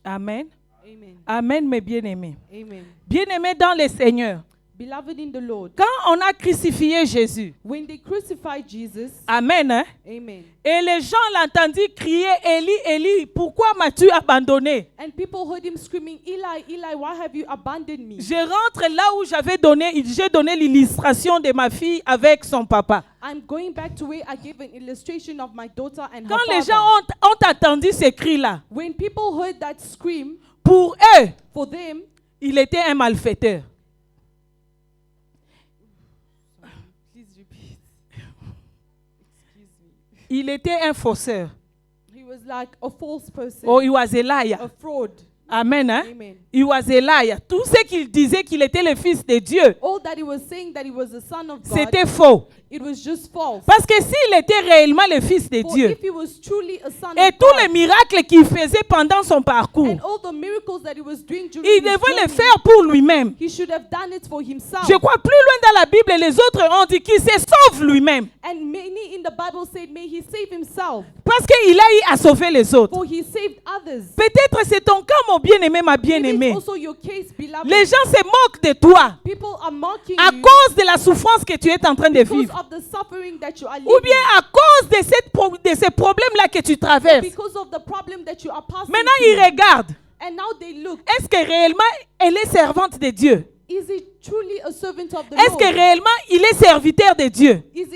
Amen. Amen. Amen, mes bien-aimés. Amen. Bien-aimés dans le Seigneur. Beloved in the Lord, Quand on a crucifié Jésus, when they crucified Jesus, Amen, hein? amen, Et les gens l'entendirent crier, Élie, Élie, pourquoi m'as-tu abandonné? and people heard him screaming, Eli, Eli, why have you abandoned me? Je rentre là où j'ai donné l'illustration de ma fille avec son papa. I'm going back to where I gave an illustration of my daughter and her Quand les father. gens ont entendu ces cris-là, When people heard that scream, pour eux, for them, il était un malfaiteur. please repeat. Excuse me. Il était un fausseur. He was like a false person, Or he was a liar. a fraud. Amen. Hein? Amen. He was Elijah. Tout ce qu'il disait qu'il était le fils de Dieu, All that he was saying that he was the son of God, c'était faux. it was just false. Parce que s'il était réellement le fils de For Dieu, if he was truly a son et of tous les God, miracles qu'il faisait pendant son parcours, and all the miracles that he was doing during il his devait le journey, faire pour lui-même. he should have done it for himself. Je crois plus loin dans la Bible, les autres ont dit qu'il se sauve lui-même. And many in the Bible said, may he save himself, Parce qu'il a eu à sauver les autres. for he saved others. Peut-être c'est ton cas, mon bien-aimé, ma Maybe bien-aimée. it's also your case, beloved. Les gens se moquent de toi People are mocking à you cause de la souffrance que tu es en train de because vivre. of the suffering that you are Ou bien living, à cause de, de ces problèmes-là que tu traverses. because of the problem that you are passing Maintenant, ils through. regardent. And now they look, Est-ce que réellement elle est servante de Dieu? is he truly a servant of the Est-ce Lord? que réellement il est serviteur de Dieu? Is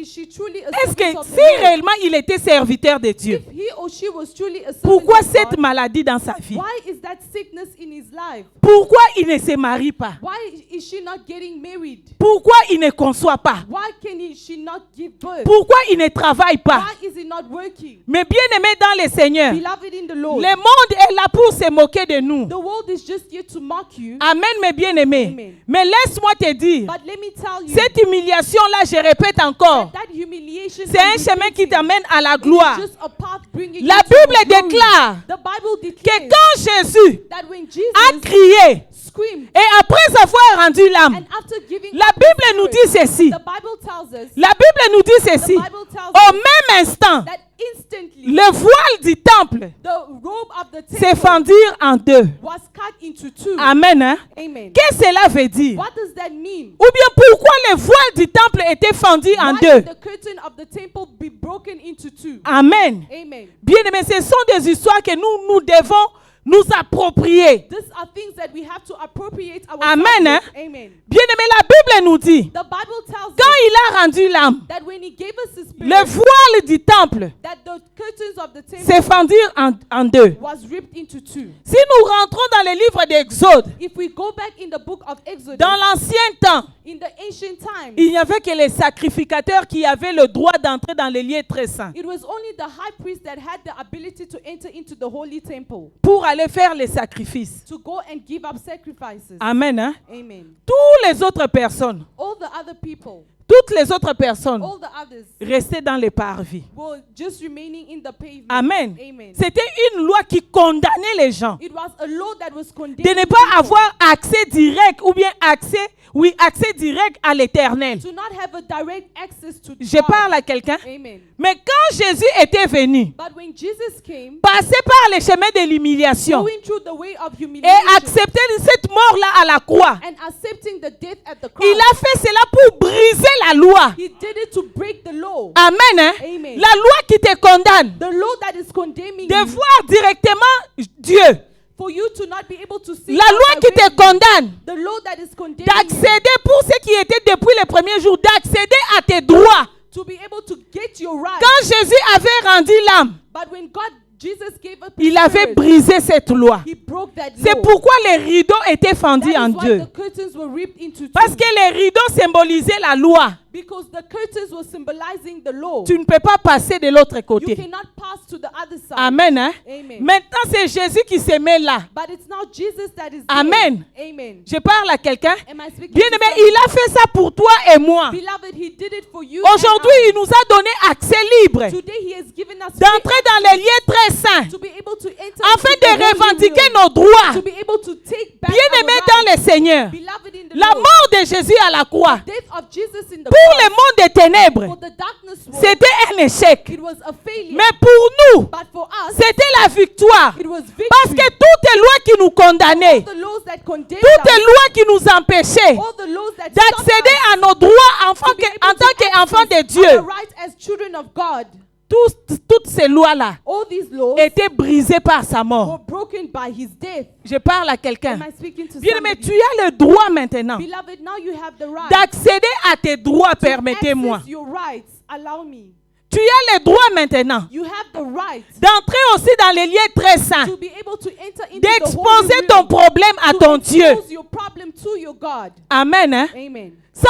she truly a Est-ce que servant of si the Lord? réellement il était serviteur de Dieu, If he or she was truly a servant pourquoi of cette God, maladie dans sa vie? why is that sickness in his life? Pourquoi il ne se marie pas? Why is she not getting married? Pourquoi il ne conçoit pas? Why she not give birth? Pourquoi il ne travaille pas? Why is he not working? Mais bien aimé dans le Seigneur, Beloved in the Lord, le monde est là pour se moquer de nous. the world is just here to mock you. Amen, mes bien-aimés. Amen. Mais laisse-moi te dire, But let me tell you, cette humiliation-là, je répète encore, that humiliation c'est un I'm chemin qui repeating, t'amène à la it is gloire. just a path bringing La you to Bible the glory. déclare The Bible que declares quand Jésus that when a Jesus crié screamed et après avoir rendu l'âme, and after giving la up his Bible nous dit spirit, ceci. the Bible tells us, La Bible nous dit the ceci. Bible tells Au us même instant, that instantly le voile du temple the robe of the s'est temple fendu en deux. was cut into two. Amen. Hein? Amen. Qu'est-ce que cela veut dire? What does that mean? Ou bien pourquoi le voile du temple était fendu en Why deux? did the curtain of the temple be broken into two? Amen. Amen. Bien aimé, ce sont des histoires que nous devons nous approprier. These are things that we have to appropriate ourselves Amen, hein? with. Amen. Bien aimé, la Bible nous dit, The Bible tells quand us il a rendu l'âme, that when he gave us his spirit, le voile du temple that the curtains of the temple s'est fendu en deux. was ripped into two. Si nous rentrons dans le livre d'Exode, If we go back in the book of Exodus, dans l'ancien temps, in the ancient times, il n'y avait que les sacrificateurs qui avaient le droit d'entrer dans les lieux très saints it was only the high priest that had the ability to enter into the holy temple, pour aller faire les sacrifices. to go and give up sacrifices. Amen. Hein? Amen. Toutes les autres personnes, All the other people, toutes les autres personnes all the others restaient dans les parvis. were just remaining in the pavement. Amen. Amen. C'était une loi qui condamnait les gens It was a law that was condemned de ne pas avoir accès direct ou bien accès direct à l'éternel. to not have a direct access to Je God. parle à quelqu'un. Amen. Mais quand Jésus était venu, But when Jesus came, passer par le chemin de l'humiliation going through the way of et humiliation accepter cette mort-là à la croix, and accepting the death at the cross, il a fait cela pour briser la loi. he did it to break the law. Amen. Hein? Amen. La loi qui te condamne The law that is condemning de you, voir directement Dieu. for you to not be able to see La God loi qui te directly. condamne The law that is condemning you, d'accéder pour ceux qui étaient depuis les premiers jours, d'accéder à tes droits. to be able to get your right. Quand Jésus avait rendu l'âme, But when Jesus gave up his il avait spirit, brisé cette loi. he broke that C'est law. pourquoi les rideaux étaient fendus That en is why deux. the curtains were ripped into two. Parce que les rideaux symbolisaient la loi. Because the curtains were symbolizing the law. Tu ne peux pas passer de l'autre You côté. cannot pass to the other side. Amen. Hein? Amen. Maintenant, c'est Jésus qui se met là. But it's now Jesus that is Amen. there. Amen. Je parle à quelqu'un. Am I speaking Bien to aimé, somebody? il a fait ça pour toi et moi. Beloved, he did it for you. Aujourd'hui, and il nous a donné accès libre I. Today he has given us d'entrer free dans les lieux très saints to be able to enter afin into the de holy revendiquer will, nos droits. to be able to take back Bien our aimé rights. dans le Seigneur, Beloved in the la Lord, mort de Jésus à la croix death of Jesus in the pour cross, le monde des ténèbres, for the darkness world, c'était un échec. it was a failure. Mais pour nous, But for us, c'était la victoire. it was victory. Parce que toutes les lois qui nous condamnaient, All the laws that condemned toutes les us, lois qui nous empêchaient all the laws that d'accéder stopped us à nos droits en to be able tant to qu'enfants de access Dieu, our rights as children of God, toutes ces lois-là all these laws étaient brisées par sa were mort. broken by his death. Je parle à quelqu'un. Am I speaking to Bien aimé, somebody? tu as le droit maintenant Beloved, now you have the right d'accéder à tes droits, to permettez-moi. access your rights. Allow me. Tu as le droit maintenant You have the a right d'entrer aussi dans les lieux très saints, to be able to enter into the holy d'exposer ton realm, problème à to ton Dieu. expose your problem to your God. Amen. Hein? Amen. Sans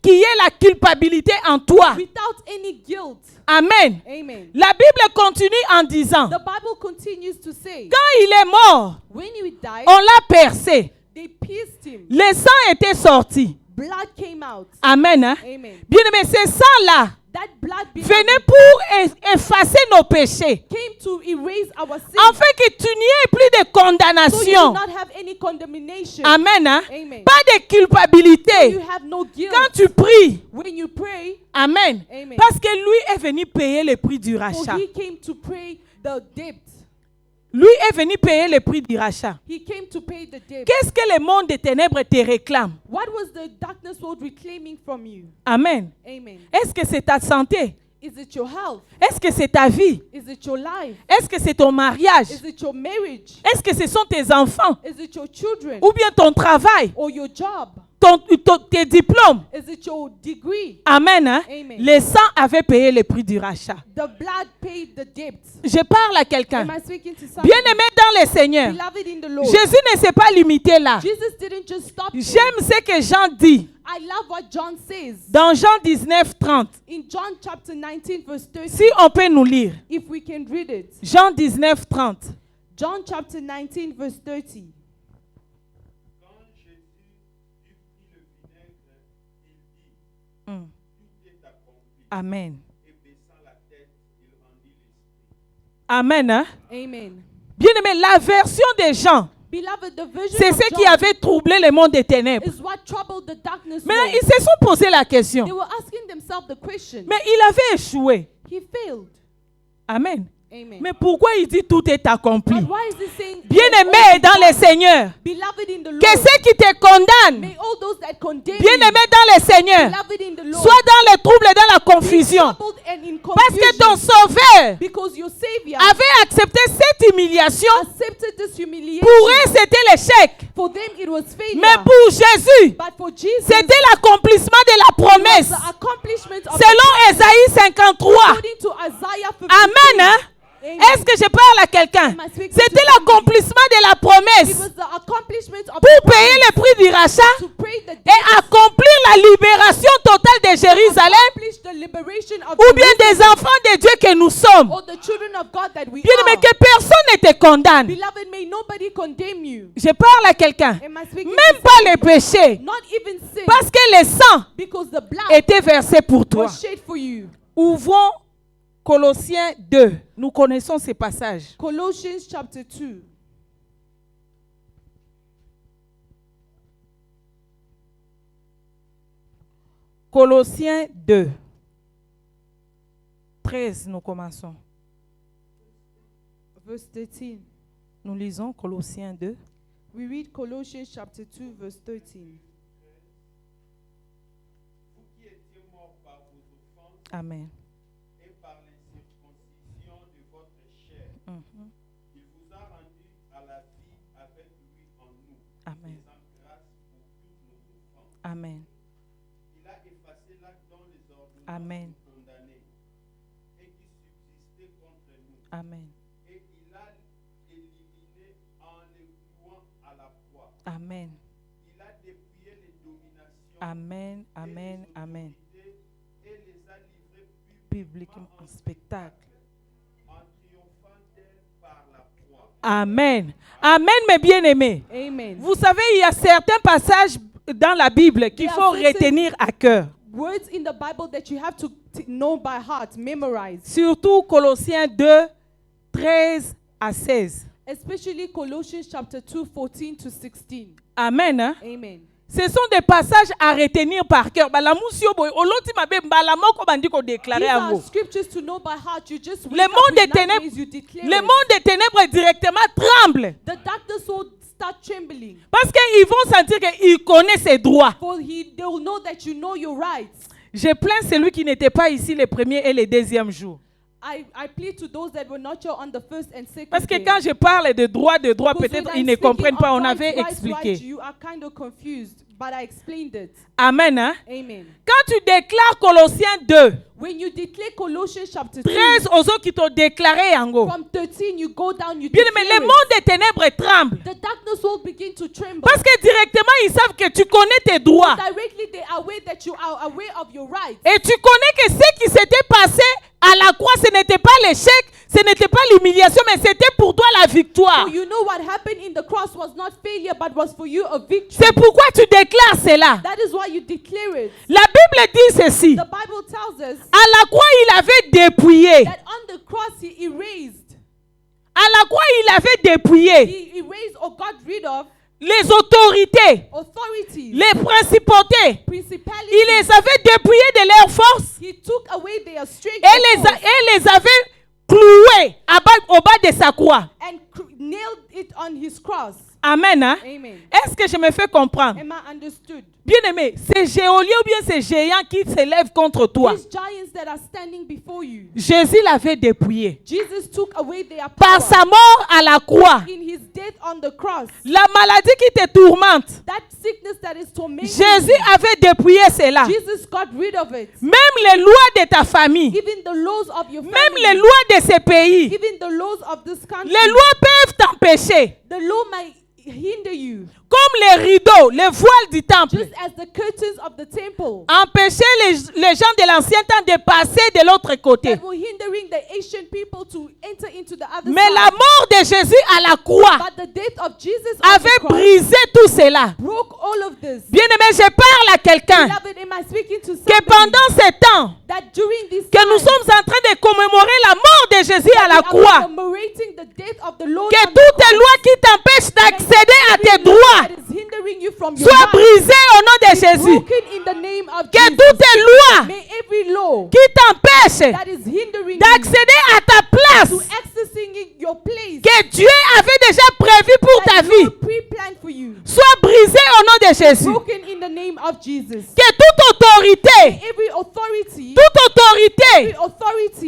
qu'il y ait la culpabilité en toi. Without any guilt. Amen. Amen. La Bible continue en disant, The Bible continues to say, quand il est mort, when he died, on l'a percé. they pierced him. Le sang était sorti. Blood came out. Amen. Hein? Amen. Bien aimé, ce sang-là That blood venait pour effacer nos péchés. came to erase our sins. Afin que tu n'y aies plus de So you do condamnation. not have any condemnation. Amen. Hein? Amen. Pas de culpabilité. You have no guilt. Quand tu pries. When you pray, Amen. Amen. Parce que lui est venu payer le prix du for rachat. he came to pay the debt. Lui est venu payer le prix du rachat. He came to pay the debt. Qu'est-ce que le monde des ténèbres te réclame? What was the darkness world reclaiming from you? Amen. Amen. Est-ce que c'est ta santé? Is it your health? Est-ce que c'est ta vie? Is it your life? Est-ce que c'est ton mariage? Is it your marriage? Est-ce que ce sont tes enfants? Is it your children? Ou bien ton travail? Or your job? Tes diplômes? Is it your degree? Amen. Hein? Amen. Le sang avait payé le prix du rachat. The blood paid the debt. Je parle à quelqu'un. Am I speaking to somebody? Bien-aimé dans le Seigneur, Beloved in the Lord. Jésus ne s'est pas limité là. Jesus didn't just stop there. J'aime ce que Jean dit I love what John says. dans Jean 19, 30. In John chapter 19 verse 30. Si on peut nous lire. If we can read it. Jean 19, 30. John chapter 19 verse 30. Quand Jésus eut pris le vinaigre, il dit, Mm. tout est accompli. Amen. Et baissant la tête, il rendit l'esprit. Amen. Hein? Amen. Bien-aimé, la version des gens, Beloved, the vision c'est of ce qui John avait troublé le monde des ténèbres. is what troubled the darkness Maintenant, world. ils se sont posé la question. They were asking themselves the question. Mais il avait échoué. He failed. Amen. Amen. Mais pourquoi il dit tout est accompli? But why is he saying, Bien-aimé dans le Seigneur, beloved in the Lord, que ceux qui te condamnent, may all those that condemn bien-aimé you, dans le Seigneur, beloved in the Lord, soient dans le trouble et dans la be confusion. troubled and in Parce que ton confusion, Sauveur because your Savior avait accepté cette humiliation. accepted this humiliation. Pour eux, c'était l'échec. For them it was failure. Mais pour Jésus, But for Jesus, c'était l'accomplissement de la promesse. the accomplishment of Selon Ésaïe 53. according to Isaiah 53. Amen. Hein? Amen. Est-ce que je parle à quelqu'un? C'était l'accomplissement de la It promesse was the accomplishment of pour the payer le prix du rachat to pay the et debt, accomplir la libération totale de Jérusalem accomplish the liberation of ou bien Jerusalem, des enfants de Dieu que nous sommes. or the children of God that we Bien are. mais que personne ne te condamne. Beloved, may nobody condemn you. Je parle à quelqu'un. Am I speaking Même to pas somebody? les péchés. Not even sin, Parce que le sang because the blood était versé pour toi. was shed for you. Ouvrons Colossiens 2. Nous connaissons ces passages. Colossians chapter 2. Colossiens 2. 13, nous commençons. Verse 13. Nous lisons Colossiens 2. We read Colossians chapter 2 verse 13. Vous qui étiez morts par vos offenses Amen. et par l'incirconcision de votre chair, Mhm. il vous a rendu à la vie avec lui en nous, Amen. faisant grâce pour toutes nos offenses. Amen. Il a effacé l'acte dont les ordonnances Amen. nous condamnaient et qui subsistait contre nous. Amen. Et il a éliminé en les clouant à la croix. Amen. Il a dépouillé les dominations Amen. et Amen. les Amen. autorités et les a livrées Publiquement en spectacle. en triomphant d'elles par la croix. Amen. Amen, mes bien-aimés. Amen. Vous savez, il y a certains passages dans la Bible qu'il There faut are certain- retenir à cœur. Words in the Bible that you have to know by heart, memorize. Surtout Colossiens 2, 13 à 16. Especially Colossians chapter 2, 14 to 16. Amen. Hein? Amen. Ce sont des passages à retenir par cœur. These are scriptures to know by heart. You just Le monde des ténèbres, le monde des ténèbres directement tremble. The darkness will start trembling. Parce qu'ils vont sentir qu'il connaît ses droits. For they will know that you know your rights. Je plains celui qui n'était pas ici les premiers et les deuxièmes jours. I plead to those that were not here on the first and second Parce que day. quand je parle de droit, Because peut-être when ils I'm ne speaking comprennent pas. of On rights, avait rights, expliqué. rights, you are kind of confused. but I explained it. Amen. Hein? Amen. Quand tu déclares Colossiens 2, When you declare Colossians chapter 2, 13 aux autres qui t'ont déclaré en gros. from 13 you go down, you Bien aimé, declare le it. monde des ténèbres tremble. The darkness will begin to tremble. Parce que directement, ils savent que tu connais tes droits. Directly they are aware that you are aware of your rights. Et tu connais que ce qui s'était passé à la croix, ce n'était pas l'échec, ce n'était pas l'humiliation, mais c'était pour toi la victoire. So you know what happened in the cross was not failure, but was for you a victory. C'est pourquoi tu déclares cela. That is why you declare it. La Bible dit ceci. The Bible tells us À la croix, il avait dépouillé. that on the cross he erased. À la croix, il avait dépouillé He erased or got rid of les autorités, authorities, les principautés. principalities. Il les avait dépouillés de leur force He took away their strength et les avait cloués au bas de sa croix. and nailed it on his cross. Amen. Hein? Amen. Est-ce que je me fais comprendre? Am I understood? Bien aimé, ces géoliers ou bien ces géants qui s'élèvent contre toi, These giants that are standing before you, Jésus l'avait dépouillé. Jesus took away their Par power sa mort à la croix, in his death on the cross. la maladie qui te tourmente, That sickness that is tormenting Jésus you, avait dépouillé cela. Jesus got rid of it. Même les lois de ta famille, Even the laws of your même family, les lois de ces pays, even the laws of this country, les lois peuvent t'empêcher. the law might hinder you, Comme les rideaux, les voiles du temple, just as the curtains of the temple empêcher les gens de l'ancien temps de passer de l'autre côté. that were hindering the Asian people to enter into the other Mais la side. mort de Jésus à la croix But the death of Jesus on the avait cross brisé tout cela. broke all of this. Bien-aimé, je parle à quelqu'un Beloved, am I speaking to que somebody pendant ce temps that during this que nous time sommes en train de commémorer la mort de Jésus à la we are croix, commemorating the death of the Lord que on the toutes les cross, lois qui t'empêchent d'accéder à tes every law droits that is hindering you from your soient rights brisées au nom de is Jésus. broken in the name of Que Jesus. toutes les lois May every law qui t'empêchent that is hindering you d'accéder à ta place to accessing your place que Dieu avait déjà prévu pour ta that vie Lord pre-planned for you, soient brisées au nom de Jésus. broken in the name of Jesus. Que toute autorité, Every authority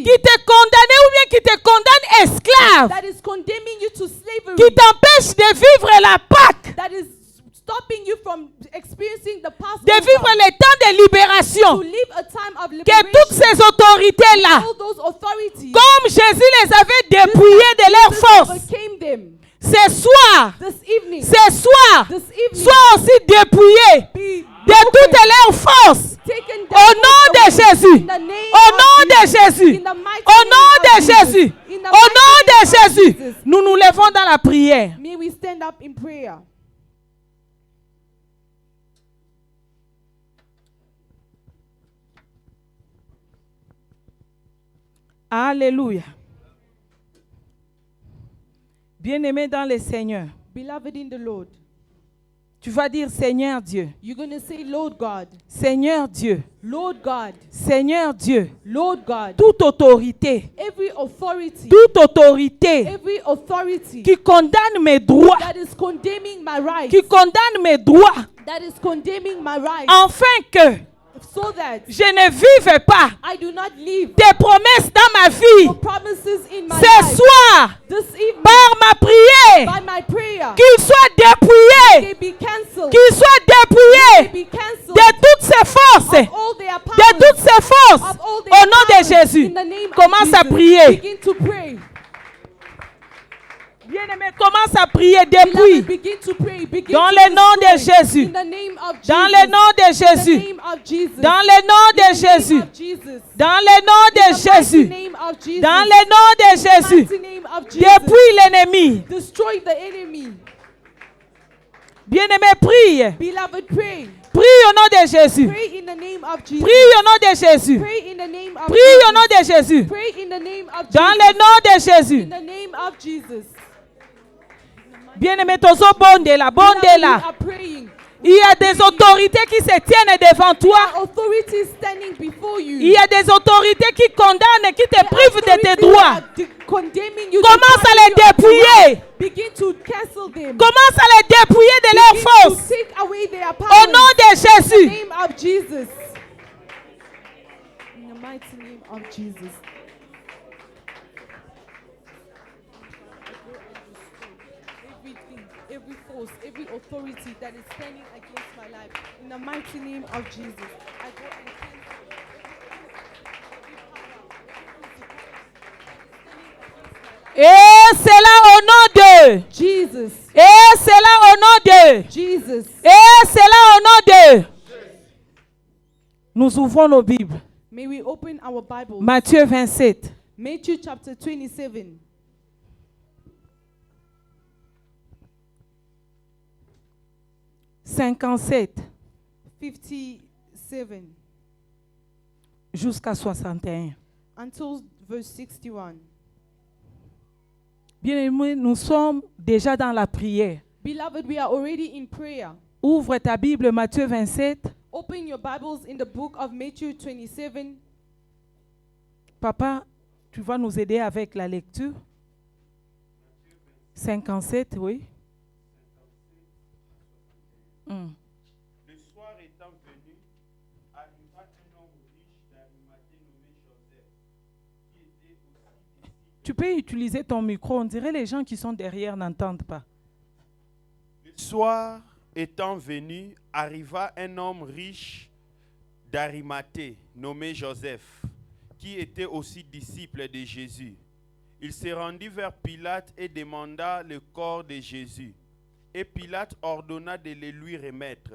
qui te condamne ou bien qui te condamne esclave, that is condemning you to slavery, qui t'empêche de vivre la Pâque, that is stopping you from experiencing the de Passover, vivre les temps de to libération, live a time of que liberation. toutes ces autorités-là, All those authorities, comme Jésus les avait dépouillées de leur Jesus force, overcame them. ce soir, This evening, soient aussi dépouillées be de toutes leurs forces. taken Au down nom de Jésus, in the name au of nom de Jesus, Jésus, in the mighty au name nom of de Jesus, Jésus, in the au mighty nom de name of Jésus, Jesus. nous nous levons dans la prière. May we stand up in prayer. Alléluia. Bien-aimé dans le Seigneur, Beloved in the Lord, tu vas dire Seigneur Dieu, you're going to say, Lord God, Seigneur Dieu, Lord God, Seigneur Dieu, Lord God, toute autorité every authority qui condamne mes droits, that is condemning my rights, qui condamne mes droits, that is condemning my rights, afin que so that je ne vive pas I do not live tes promesses dans ma vie. your promises in my Ce life. soir, This evening, par ma prière, by my prayer, qu'il soit dépouillé, they be cancelled. qu'il soit They dépouillé be cancelled de toutes ses forces, of all their de powers, toutes ses forces, of all au their nom de powers, Jésus. in the name of Commence à Jesus. prier. Begin to pray. Bien-aimé, commence à prier Beloved, depuis. begin to pray. Begin Dans to le nom de destroy. Jésus. In the name of Jesus. Dans le nom de In the Jésus. name of Jesus. Dans le nom de In the name Jésus. of Jesus. Dans le nom In de the mighty Jésus. name of Jesus. Dans le nom de In the Jésus. mighty name of Jesus. Depuis l'ennemi. Destroy the enemy. Bien-aimé, prie. Beloved, pray. Prie au nom de Jésus. Pray in the name of Jesus. Prie au nom de Jésus. Pray in the name of Prie Jesus. au nom de Jésus. Pray in the name of Dans Jesus. le nom de Jésus. In the name of Jesus. Bien-aimé, tozo bonde là, bonde Beloved, we là. are praying. Il y a des autorités qui se tiennent devant toi. Authorities standing before you. Il y a des autorités qui condamnent, qui te The privent de tes authorities droits. are condemning you. Commence à les dépouiller. Begin to cancel them. Commence à les dépouiller de leurs Begin to forces. take away their Au power. nom de In the Jésus. name of Jesus. In the mighty name of Jesus. every force, every authority that is standing against my life. In the mighty name of Jesus, I go and cancel every power, Et c'est là au nom de. Jesus, Et c'est là au nom de. Jesus. Et c'est là au nom de. Nous ouvrons nos Bibles. May we open our Bible. Matthieu 27. Matthew chapter 27. $57 57 jusqu'à 61. until verse 61. Bien-aimés, nous sommes déjà dans la prière. Beloved, we are already in prayer. Ouvre ta Bible, Matthieu 27. Open your Bibles in the book of Matthew 27. Papa, tu vas nous aider avec la lecture. 57, oui. Le soir étant venu, arriva un homme riche d'Arimathée nommé Joseph, qui était aussi disciple. Tu peux utiliser ton micro. On dirait les gens qui sont derrière n'entendent pas. Le soir étant venu, arriva un homme riche d'Arimathée nommé Joseph, qui était aussi disciple de Jésus. Il se rendit vers Pilate et demanda le corps de Jésus. Et Pilate ordonna de le lui remettre.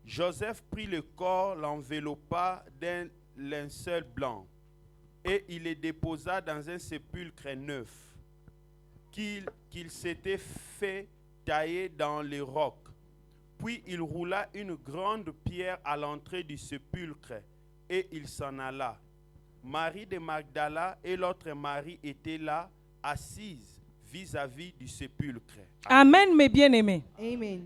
Joseph prit le corps, l'enveloppa d'un linceul blanc, et il le déposa dans un sépulcre neuf, qu'il s'était fait tailler dans le roc. Puis il roula une grande pierre à l'entrée du sépulcre, et il s'en alla. Marie de Magdala et l'autre Marie étaient là, assises vis-à-vis du sépulcre. Amen, mes bien-aimés. Amen.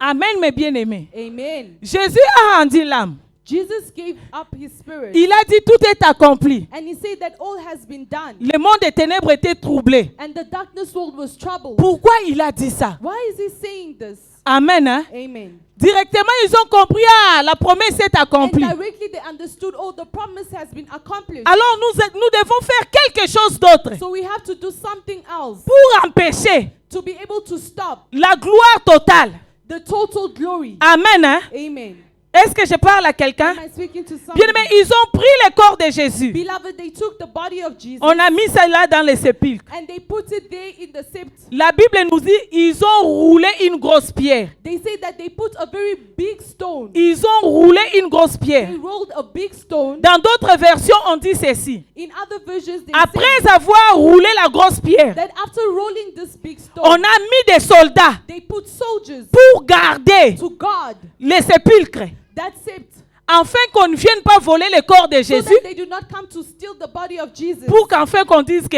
Amen, mes bien-aimés. Amen. Jésus a rendu l'âme. Jesus gave up his spirit. Il a dit tout est accompli. And he said that all has been done. Le monde des ténèbres était troublé. And the darkness world was troubled. Pourquoi il a dit ça? Why is he saying this? Amen. Hein? Amen. Directement, ils ont compris, la promesse est And accomplie. directly they understood, oh, the promise has been accomplished. Alors nous devons faire quelque chose d'autre So we have to do something else pour empêcher to be able to stop la gloire totale. the total glory. Amen. Hein? Amen. Est-ce que je parle à quelqu'un? Am I speaking to Bien somebody? aimé, ils ont pris le corps de Jésus. Beloved, they took the body of Jesus On a mis cela dans les sépulcres. and they put it there in the sept. La Bible nous dit ils ont roulé une grosse pierre. They say that they put a very big stone. Ils ont roulé une grosse pierre. They rolled a big stone. Dans d'autres versions, on dit ceci. In other versions, they Après say avoir roulé la grosse pierre, that after rolling this big on stone, a mis des soldats they put soldiers pour garder to guard les sépulcres, that sept, afin qu'on ne vienne pas voler le corps de so Jésus, that they do not come to steal the body of Jesus, pour qu'enfin qu'on dise que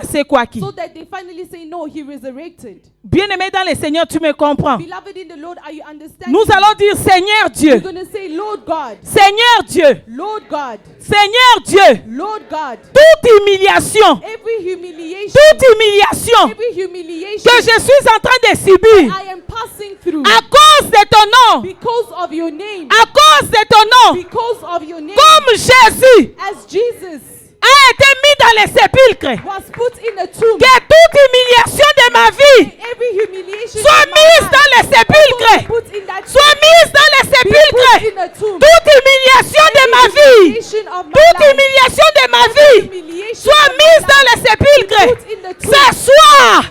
c'est quoi qui. so that they finally say, no, he resurrected. Bien-aimé dans le Seigneur, tu me comprends. Beloved in the Lord, are you understanding? Nous allons dire Seigneur You're Dieu, going to say, Lord God, Seigneur Dieu, Lord God, Seigneur Dieu, Lord God. toute humiliation, Every humiliation, que je suis en train de subir I am passing through à cause de ton nom, because of your name, à cause de ton nom, because of your name, comme Jésus as Jesus a été mis dans les sépulcres, was put in a tomb, que toute humiliation de ma vie every humiliation soit in my mise life dans les sépulcres, put in that soit mise dans les be put sépulcres, in a tomb. toute humiliation de ma vie, Humiliation of my toute life, humiliation de ma vie humiliation soit of my mise life, dans les sépulcres. put in the tomb. Ce soir,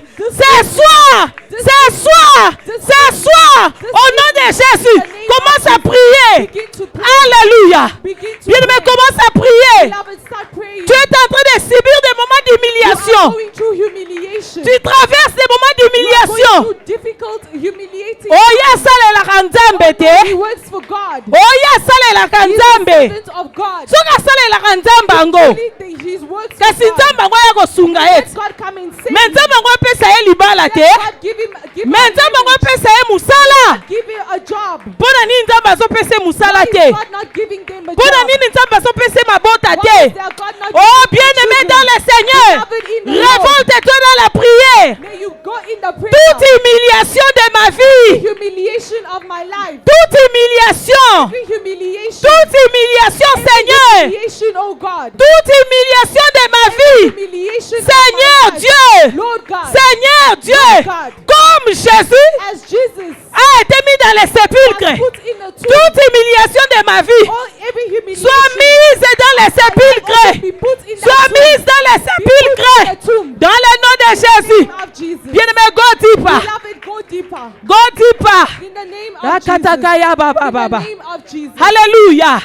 au nom de Jésus, commence à prier. Begin to pray. Alléluia. Begin to Bien-aimé, pray. commence à prier. Beloved, start praying. Tu es en train de subir des moments You are d'humiliation. going through humiliation. Tu traverses des moments You are d'humiliation. going through difficult, humiliating. Oya salela kanzambe He te. works for God. Oya salela He's a kanzambe. servant of God. Soka salela kanzambe ango. He works for Kasi God. nzambe ango ya kosunga Let ete. God come and save Me him. nzambe ango apesa ye libala Let te. God give him Me nzambe ango a apesa ye musala. give him a job. Mpona nini nzambe azopesa ye musala Why te? is God not giving them a Mpona job? nini nzambe azopesa ye mabota Why te? is their God not Oh giving bien-aimé them dans le Seigneur, Beloved in the Lord. révolte-toi dans la prière. May you go in the prayer. Toute humiliation de ma vie, Humiliation of my life. toute humiliation, Every humiliation. toute humiliation, Seigneur, Humiliation, oh God. toute humiliation de ma vie, Humiliation of Seigneur my life. Dieu, Dieu, Lord God, Seigneur Dieu, God, comme Jésus as Jesus a été mis dans les was sépulcres, put in the tomb, toute humiliation de ma vie every humiliation soit mise dans les sépulcres, be put in soit that mise tomb, dans les be put in sépulcres, the tomb. dans le nom de Jésus. Of Jesus. Bien-aimé, go deeper, Beloved, go deeper. go deeper. In the name of Rakatakaya Jesus. baba In the baba. name of Jesus. Alléluia.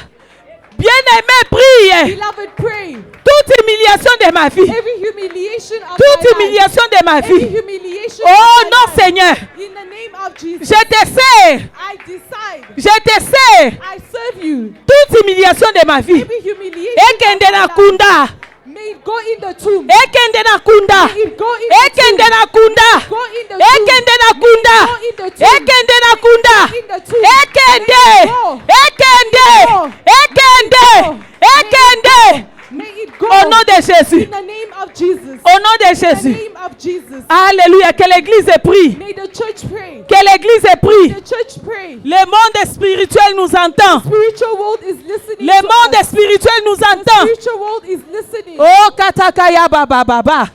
Bien-aimé, prie. Beloved, pray. Toute humiliation de ma vie, Every humiliation of toute my life, humiliation de ma every vie. humiliation Oh of my non, life, Seigneur, in the name of Jesus, je te sers, I decide, je te sers. I serve you. Toute humiliation de ma vie. Every humiliation Ekende of my na life, kunda. may it go in the tomb. Ekende na kunda. May it go in the Ekende tomb. na kunda. Go in the tomb. Ekende na kunda. Go in the tomb. Ekende na kunda. Go in the tomb. Ekende. Go. Ekende. Go. Ekende. Ekende. May it go. Au nom de Jésus. In the name of Jesus. Au nom de In the Jésus. name of Jesus. Alléluia. Que l'église ait pris. May the church pray. Que l'église ait pris. The church pray. Le monde spirituel nous entend. Spiritual world is listening Le to monde us. spirituel nous The entend. spiritual world is listening. Oh, katakaya baba baba.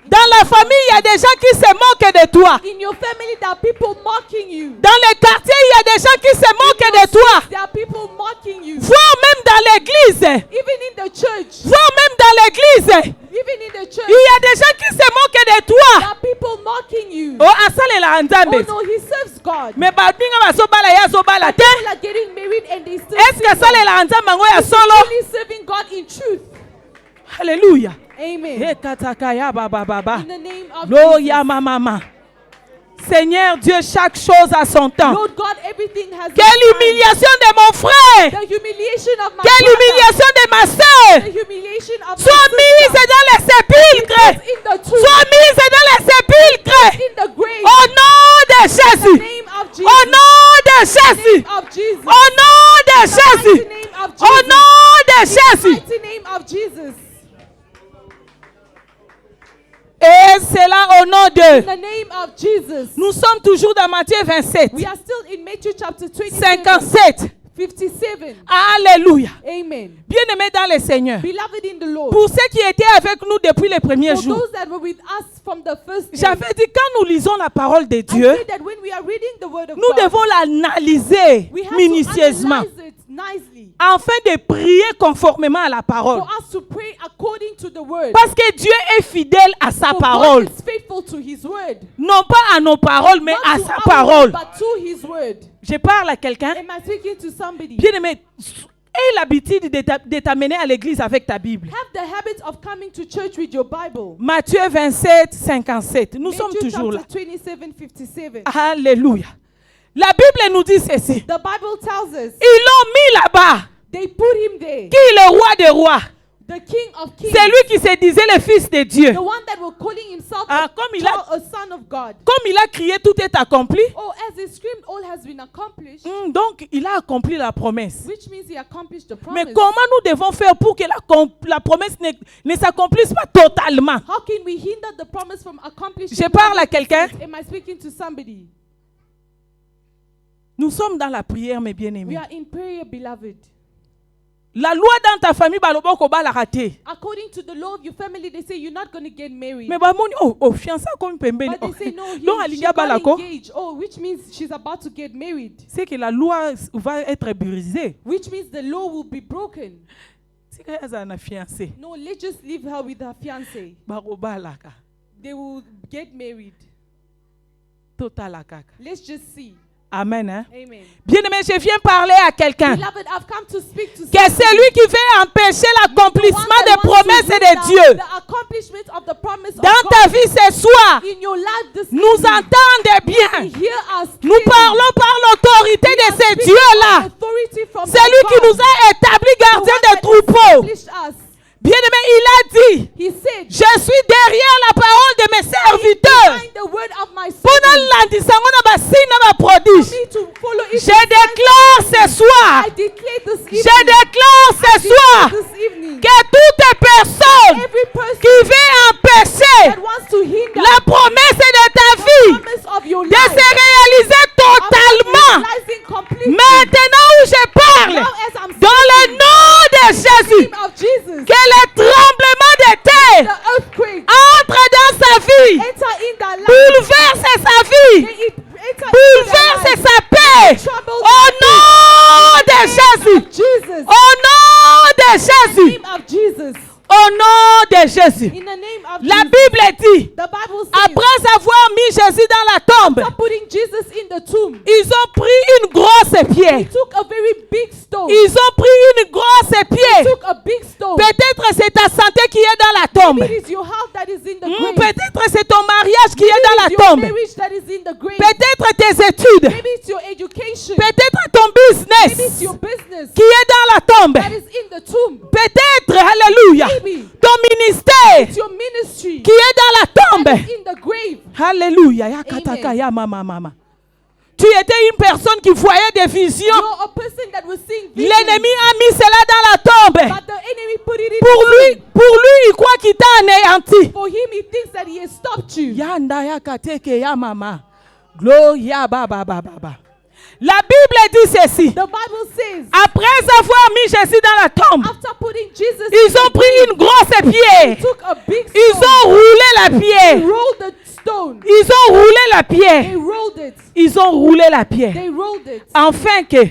Dans la famille, il y a des gens qui se moquent de toi. In your family, there are people mocking you. Dans les quartiers, il y a des gens qui se moquent de toi. There are people mocking you. Voire même dans l'église. Even in the church. Voire même dans l'église. Even in the church. Il y a des gens qui se moquent de There toi. are people mocking you. Oh, asalela Oh nzambe. no, he serves God. Mais badinga basobala ya sobala te. People are getting married and they still Est-ce que asalela nzambe ngo ya solo? really serving God in truth. Alléluia. Amen. Eh, katakaya baba baba. In the name of Lo Jesus. ya mama. Seigneur Dieu, chaque chose a son temps. Lord God, everything has Quelle its time. humiliation de mon frère. The humiliation of my Quelle brother, humiliation de ma soeur. the humiliation of my Sois mise sister, dans les sépulcres. in the tomb, Sois mise dans les sépulcres. in the grave, Au nom de in the Jésus. name of Jesus, Au nom de Jésus. of Jesus, Au nom de in the mighty Jésus. name of Au Jesus, nom de in the Jésus. mighty name of Jesus, Et c'est là au nom in de. the name of Jesus. Nous sommes toujours dans Matthieu 27. We are still in Matthew chapter 27, 57. 57. Alléluia. Amen. Bien-aimés dans le Seigneur. Beloved in the Lord, Pour ceux qui étaient avec nous depuis les premiers for jours. those that were with us from the first day, J'avais dit quand nous lisons la parole de I Dieu, said that when we are reading the word of nous God, devons l'analyser we have minutieusement to analyze it nicely afin de prier conformément à la parole. for us to pray according to the word. Parce que Dieu est fidèle à sa For parole. God is faithful to his word. Non pas à nos paroles, mais Not à to sa our parole. word, but to his word. Je parle à quelqu'un. Am I speaking to somebody? Bien-aimé, aie l'habitude de t'amener à l'église avec ta Bible. Have the habit of coming to church with your Bible. Matthieu 27, 57. Nous sommes Matthew toujours là. chapter 27, 57. Alléluia. La Bible nous dit ceci. The Bible tells us Ils l'ont mis là-bas. they put him there. Qui est le roi des rois? The King of Kings. C'est lui qui se disait le fils de Dieu. The one that was calling himself Ah, comme il a- a son of God. Comme il a crié, tout est accompli. Oh, as he screamed, all has been accomplished. Donc, il a accompli la promesse. Which means he accomplished the promise. Mais comment nous devons faire pour que la promesse ne s'accomplisse pas totalement? How can we hinder the promise from accomplishing? Je parle à quelqu'un. Am I speaking to somebody? Nous sommes dans la prière, mes We bien-aimés. are in prayer, beloved. La loi dans ta famille, baloboko ba la raté. According to the law of your family, they say you're not going to get married. Mais bah moni oh fiancé comme pembeni. But they say no, Donc she alinga got balako. engaged. Oh, which means she's about to get married. C'est que la loi va être brisée. Which means the law will be broken. C'est qu'elle a un fiancé. No, let's just leave her with her fiancé. Baroba laka. They will get married. Total kaka. Let's just see. Amen. Hein? Amen. Bien-aimé, je viens parler à quelqu'un. Beloved, I've come to speak to Que celui qui veut empêcher l'accomplissement des promesses de Dieu the accomplishment of the promise dans of ta God vie ce soir, in your life this nous evening. entendez bien. Hear us Nous clearly. parlons par l'autorité We de are ce speaking Dieu-là. of authority from Celui God, qui nous a établi the gardien one des that troupeaux. established us. Bien-aimé, il a dit, He said, je suis derrière la parole de mes serviteurs. behind the word of my Pendant servant, l'andisango na basina na prodige. me to follow it. Je déclare ce soir, I declare this evening, je déclare ce soir this evening, que toute personne every person qui veut empêcher that wants to hinder la promesse de ta vie the promise of your de life, se réaliser totalement, realizing completely, maintenant où je parle, now as I'm dans le nom de Jésus, name of Jesus, que le tremblement de Jesus. Au nom de Jésus. In the name of La Jesus. Bible dit, The Bible says, après avoir mis Jésus dans la tombe, after putting Jesus in the tomb, ils ont pris une grosse they pierre. took a very big stone. Ils ont pris une grosse They pierre. took a big stone. Peut-être c'est ta santé qui est dans la tombe. Maybe it is your health that is in the grave. Peut-être c'est ton mariage qui est Maybe dans la it's your tombe. marriage that is in the grave. Peut-être tes études. Maybe it's your education. Peut-être ton Maybe it's business your business qui est dans la tombe. that is in the tomb. Peut-être, alléluia, Maybe ton ministère it's your ministry qui est dans la that tombe. is in the grave. Alléluia. Ya kataka, ya mama, mama. Tu étais une personne qui voyait des visions. You're a person that was seeing visions, L'ennemi a mis cela dans la tombe. but the enemy put it in Pour the tomb. lui, il croit qu'il t'a anéanti. For him, he thinks that he has stopped you. Yanda ya kateke ya mama. Gloria baba baba baba. La Bible dit ceci. The Bible says, Après avoir mis Jésus dans la tombe, after putting Jesus ils ont pris une grosse they pierre. took a big stone. Ils ont roulé la They pierre. rolled the stone. Ils ont roulé la pierre. They rolled it. Ils ont roulé la pierre. They rolled it. Afin que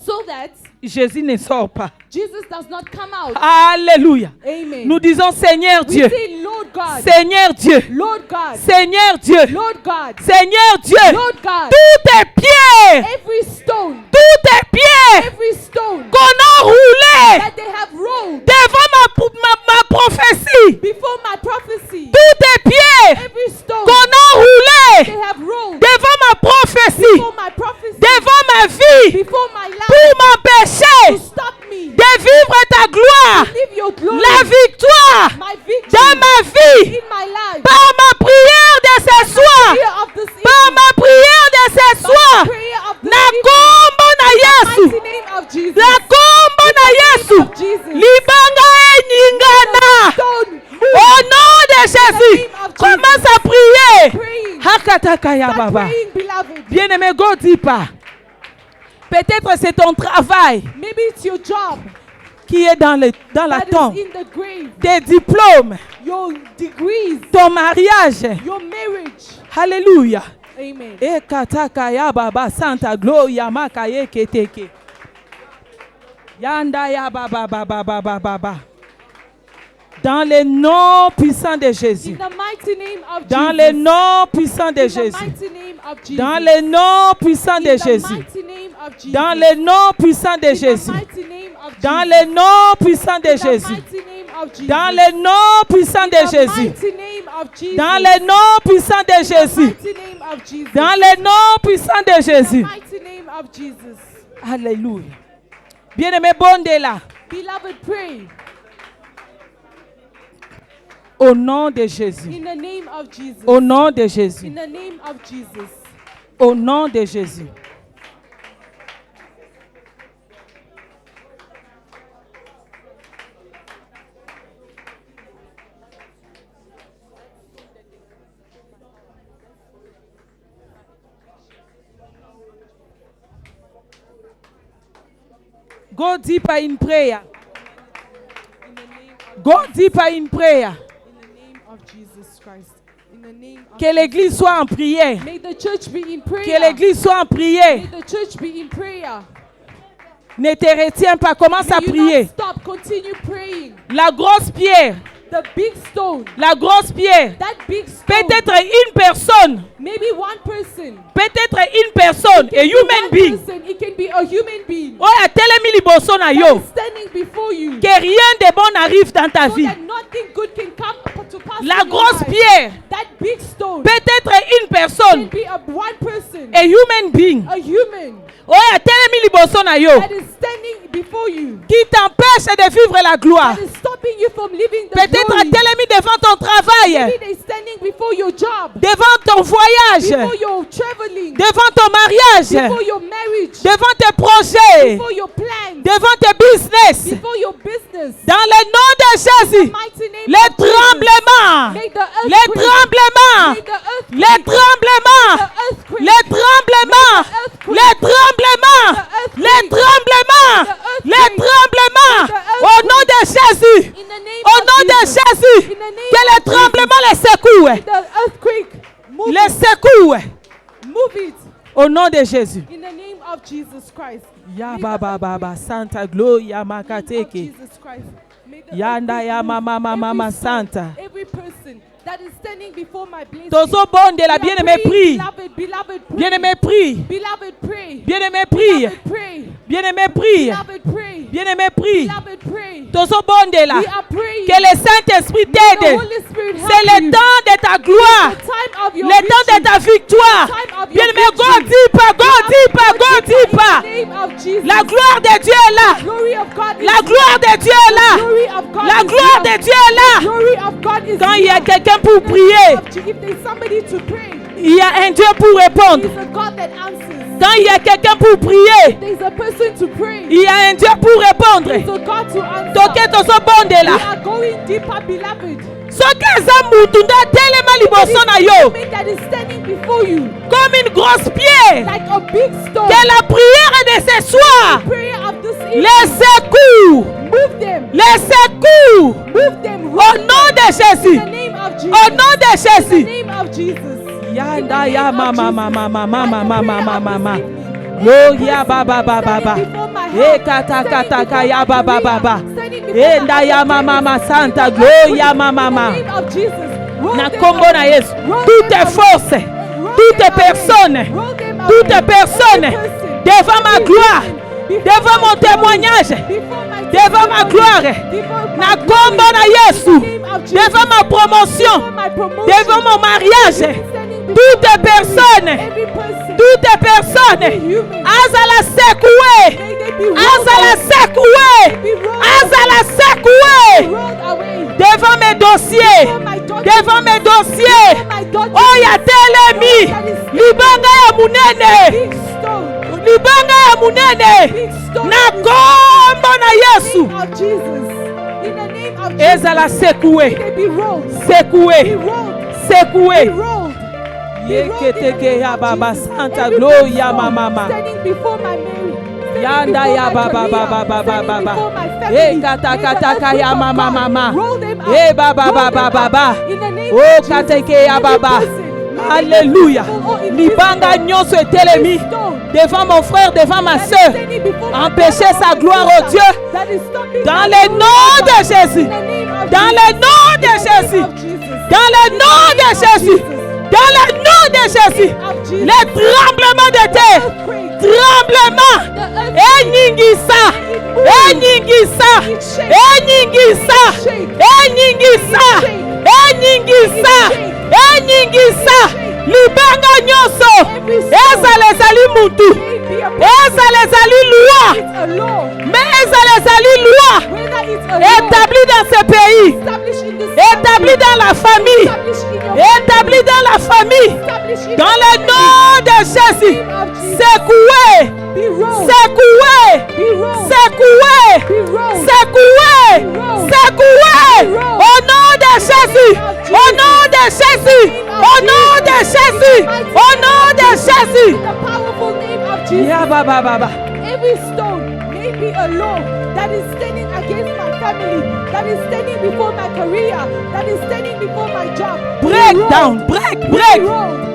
So that Jésus ne sort pas. Jesus does not come out. Alléluia. Amen. Nous disons Seigneur We Dieu. say, Lord God. Seigneur Dieu. Lord God. Seigneur Dieu. Lord God. Seigneur Dieu. Lord God. Toutes tes pierres. Every stone. Toutes tes pierres Every stone qu'on a roulées that they have rolled devant ma prophétie. before my prophecy. Toutes tes pierres Every stone qu'on a roulées they have rolled devant ma prophétie. before my prophecy. Devant ma vie. Before my life. Pour To m'empêcher stop me. de vivre ta gloire. Live your glory. La victoire My victory. dans ma vie. In my life. Par ma prière de ce soir. Prayer of this Par evening. ma prière de ce soir. Prayer of this Na evening. kombo na Yesu. Mighty name of Jesus. Na kombo na Yesu. Of Jesus. Libanga enyingana. Stone. Au nom de Jésus. name of Commence à prier. Praying. Hakataka ya Start baba. praying, beloved. Bien-aimé, go dis pas. Peut-être c'est ton travail Maybe it's your job qui est dans la that tombe. is in the grave. Tes diplômes, Your degrees. ton mariage. Your marriage. Alléluia. Amen. Ekataka ya baba santa gloria makaye keteke. Yanda ya baba baba baba baba. Dans le nom puissant de Jésus. In the mighty name of Dans Jesus. le nom puissant de In the Jésus. mighty name of Jesus. Dans le nom puissant In de the Jésus. mighty name of Jesus. Dans le nom puissant de In the Jésus. mighty name of Dans Jesus. le nom puissant de In the Jésus. mighty name of Jesus. Dans le nom puissant In de the Jésus. mighty name of Jesus. Dans le nom puissant de In the Jésus. mighty name of Jesus. Dans le nom puissant de In the Jésus. mighty name of Jesus. Alléluia. Bien-aimé, bondez là. Beloved, pray Au nom de Jésus. in the name of Jesus. Au nom de Jésus. In the name of Jesus. Au nom de Jésus. Go deeper in prayer. Go deeper in prayer. In the name of Jesus Christ. In the name of Que l'église soit en prière. May the church be in prayer. Que l'église soit en prière. May the church be in prayer. Ne te retiens pas, commence à May you prier. not stop. Continue praying. La grosse pierre, The big stone. la grosse pierre. That big stone. Peut-être une personne, Maybe one person. peut-être une personne, a It can be human one being. person. It can be a human being. Oh, a telemi liboso na That yo. is standing before you. Que rien de bon n'arrive dans ta So vie. that nothing good can come to pass La in your grosse life. pierre, That big stone peut-être une can personne, be a one person. a human being. A human Oh, a telemi liboso na yo. that is standing before you. Qui t'empêche de vivre la gloire. That is stopping you from living the Peut-être a glory. telemi devant ton travail, Maybe they're standing before your job. devant ton voyage, Before your traveling. devant ton mariage, Before your marriage. devant tes projets, Before your plans. devant tes business. Before your business. Dans le nom de Jésus, Mighty name les of Jesus. tremblements, May the earthquake. les tremblements, May the earthquake. les tremblements, The earthquake. les tremblements, les tremblements, les tremblements, les tremblements, au nom de Jésus, In the name au of nom de Jesus. Jésus, In the name que les of Jesus. tremblements les secouent, The earthquake. Move les it. secouent, Move it. au nom de Jésus. In the name of Jesus Christ. Ya May the baba baba Santa Gloria name of makateke. Jesus Christ. May Yanda ya mama santa. Every person that is standing before my blessing. Tozo bonde la We are bien-aimé praying, prie. Beloved, pray. Bien-aimé prie. Beloved, pray. Bien-aimé prie. Beloved, pray. Bien-aimé prie. Beloved, pray. Bien-aimé prie. Beloved, pray. Tozo bonde la. We are praying. Que le Saint-Esprit The t'aide. Holy Spirit help C'est le you. temps de ta gloire. The time of your Le temps de victory. ta victoire. The time of your Bien-aimé, go victory. deeper, go deeper, go In deeper. the name of Jesus. La gloire de Dieu est là. Glory of God is La gloire de Dieu est là. Glory of God La is gloire here. de Dieu est là. Glory of God is Quand il y a here. quelqu'un pour prier, If there's somebody to pray, il y a un Dieu pour répondre. he's a God that answers. Quand il y a quelqu'un pour prier, There's a person to pray. il y a un Dieu pour répondre. He's a God to answer. Toke tozo bonde We la. are going deeper, beloved. Soki eza mutu nde atelema liboso na yo Something that is standing before you comme une grosse pierre. like a big stone. Que la prière de ce soir, Prayer of this evening. les secours, Move them. les secours, Move them. au nom de In Jésus, the name of Jesus. au nom de In the Jésus. name of Jesus. Yanda In the ya name of mama. Jesus. Lo ya baba baba. E kata kata kaya baba baba. E nda ya mama santa glo ya mama. Na kombo na Yesu. Toutes forces, toutes personnes, toute personne devant ma gloire, devant mon témoignage, devant ma gloire, na kombo na Yesu, devant ma promotion, devant mon mariage, toute personne, azala secoué, azala secoué, azala secoué, devant mes dossiers, devant mes dossiers. Oh ya telemi, libanga ya munene, libanga ya munene, na kombo na Yesu, ezala secoué, secoué, secoué. Yeketeke ya baba santa gloria mama. Yanda ya baba baba. E kata kata ya mama. E baba. Oh kateke ya baba. Alléluia. Libanga nyonso etelemi devant mon frère, devant ma soeur. Empêcher sa gloire au Dieu. Dans le nom de Jésus. Dans le nom de Jésus. Dans le nom de Jésus. Dans le nom de Jésus. Les tremblements de terre. Tremblement. Enyingisa. Libanga nyonso. Ezala ezali mutu. Ezala ezali loi. Mais ezala ezali loi. Établi dans ce pays. Établi dans la famille. Établi dans la famille. Dans le nom de Jésus. Secoué. Au nom de Jésus. Au nom de Jésus. Au nom de Jésus. Au nom de Jésus. Ya baba. Every stone may be a law that is standing against my family, that is standing before my career, that is standing before my job. Break down.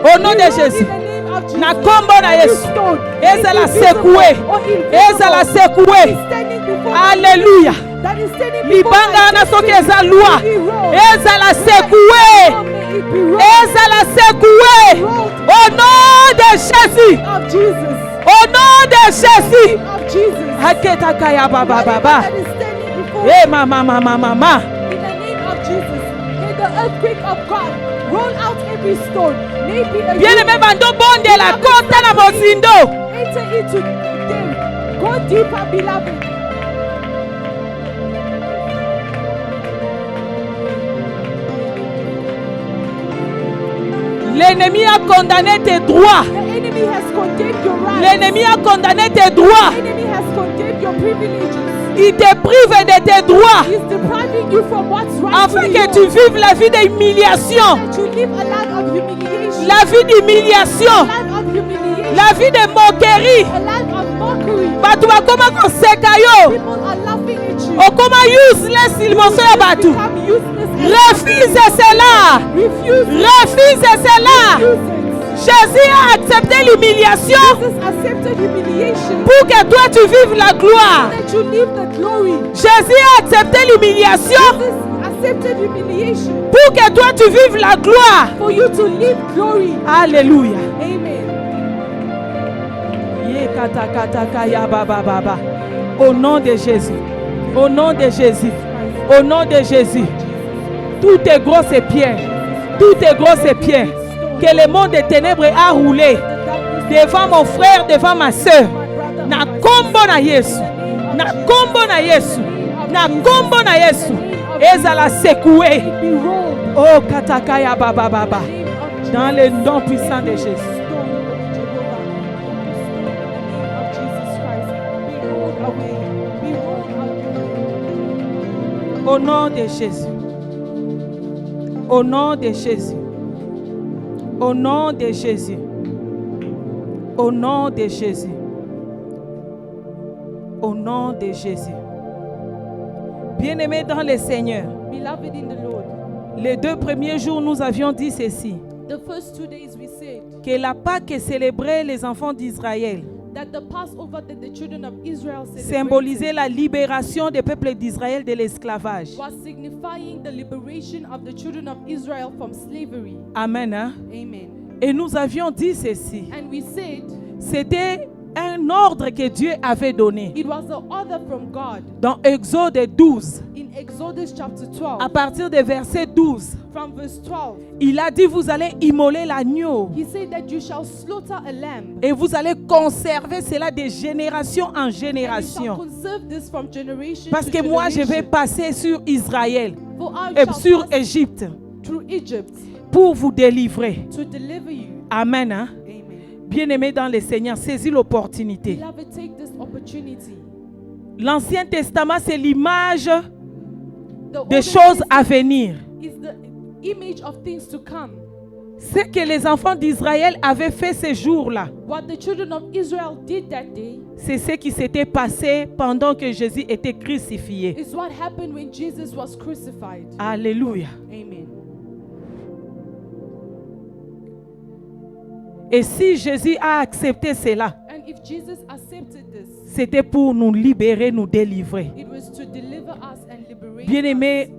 Au nom de Jésus. Na kombo na Yesu. Ezala secoué. Ezala secoué. Alléluia. Libanga na soki eza loi. Ezala secoué. Ezala secoué. Au nom de Jésus. Au nom de Jésus. Haketa kaya baba. Eh mama. In the name of Jesus. May the earthquake of God roll out every stone. Maybe a Bien-aimé bando bonde la kota na mozindo. enter into them. Go deeper, beloved. L'ennemi a condamné tes droits. The enemy has condemned your rights. L'ennemi a condamné tes droits. The enemy has condemned your privileges. Il te prive de tes droits He's depriving you from what's right afin que tu vives la vie d'humiliation. that you live a life of humiliation. La vie d'humiliation. A life of humiliation. La vie de moquerie. A life of mockery. Bato bakoma koseka yo. People are laughing at you. Okoma useless liboso ya bato. Become useless. Refuse cela. Refuse Refuse cela. it. Jésus a accepté l'humiliation Jesus accepted humiliation pour que toi tu vives la gloire. that you live the glory. Jésus a accepté l'humiliation Jesus accepted humiliation pour que toi tu vives la gloire. for you to live glory. Alléluia. Amen. Au nom de Jésus. Au nom de Jésus. Au nom de Jésus. Tout est gros et pierre. Tout est gros et pierre. Que le monde des ténèbres a roulé devant mon frère, devant ma soeur. Na kombo na Yesu. Na kombo na Yesu. Na kombo na Yesu. Ezala secoué. Oh katakaya baba baba. Dans le nom puissant de Jésus. Au nom de Jésus. Au nom de Jésus. Au nom de Jésus. Au nom de Jésus. Au nom de Jésus. Bien-aimés dans le Seigneur, Beloved in the Lord, les 2 premiers jours, nous avions dit ceci, the first 2 days we said que la Pâque célébrait les enfants d'Israël, that the Passover that the children of Israel symbolisait celebrated la libération des peuples d'Israël de l'esclavage. was signifying the liberation of the children of Israel from slavery. Amen. Hein? Amen. Et nous avions dit ceci, And we said c'était un ordre que Dieu avait donné. it was the order from God Dans Exode 12, in Exodus chapter 12, à partir du verset 12, from verse 12. il a dit, vous allez immoler l'agneau He said that you shall slaughter a lamb. et vous allez conserver cela de génération en And you shall génération. conserve this from generation Parce to que moi, je vais generation. passer sur Israël For I et shall sur pass Égypte through Egypt pour vous délivrer. to deliver you. Amen. Hein? Amen. Bien-aimés dans le Seigneur, saisis l'opportunité. Beloved, take this opportunity. L'Ancien Testament, c'est l'image The des Old choses à Testament venir. is the image of things to come. Ce que les enfants d'Israël avaient fait ces jours-là, What the children of Israel did that day c'est ce qui s'était passé pendant que Jésus était crucifié. is what happened when Jesus was crucified. Alléluia. Amen. Et si Jésus a accepté cela, And if Jesus accepted this, c'était pour nous libérer, nous délivrer. it was to deliver us and liberate Bien-aimé, us.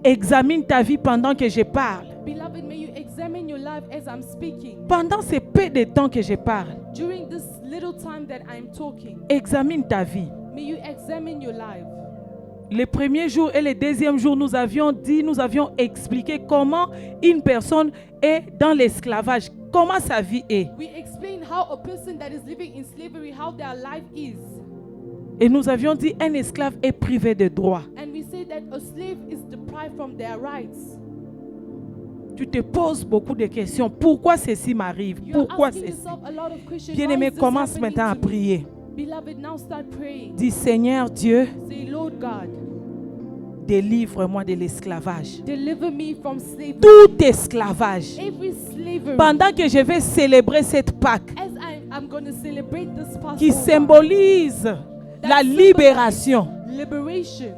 examine ta vie pendant que je parle. Beloved, may you examine your life as I'm speaking. Pendant ce peu de temps que je parle, During this little time that I'm talking, examine ta vie. may you examine your life. Le premier jour et le deuxième jour, nous avions expliqué comment une personne est dans l'esclavage, comment sa vie est. We explain how a person that is living in slavery, how their life is. Et nous avions dit un esclave est privé de droits. And we say that a slave is deprived from their rights. Tu te poses beaucoup de questions. Pourquoi ceci m'arrive? You are Pourquoi asking ceci? yourself a lot of questions. Bien-aimé, Why is this commence happening maintenant à to me? prier. Beloved, now start praying. Dis Seigneur Dieu, Say, Lord God, délivre-moi de l'esclavage. deliver me from slavery. Tout esclavage. Every slavery. Pendant que je vais célébrer cette Pâque As I'm going to celebrate this Passover, qui symbolise la libération, liberation,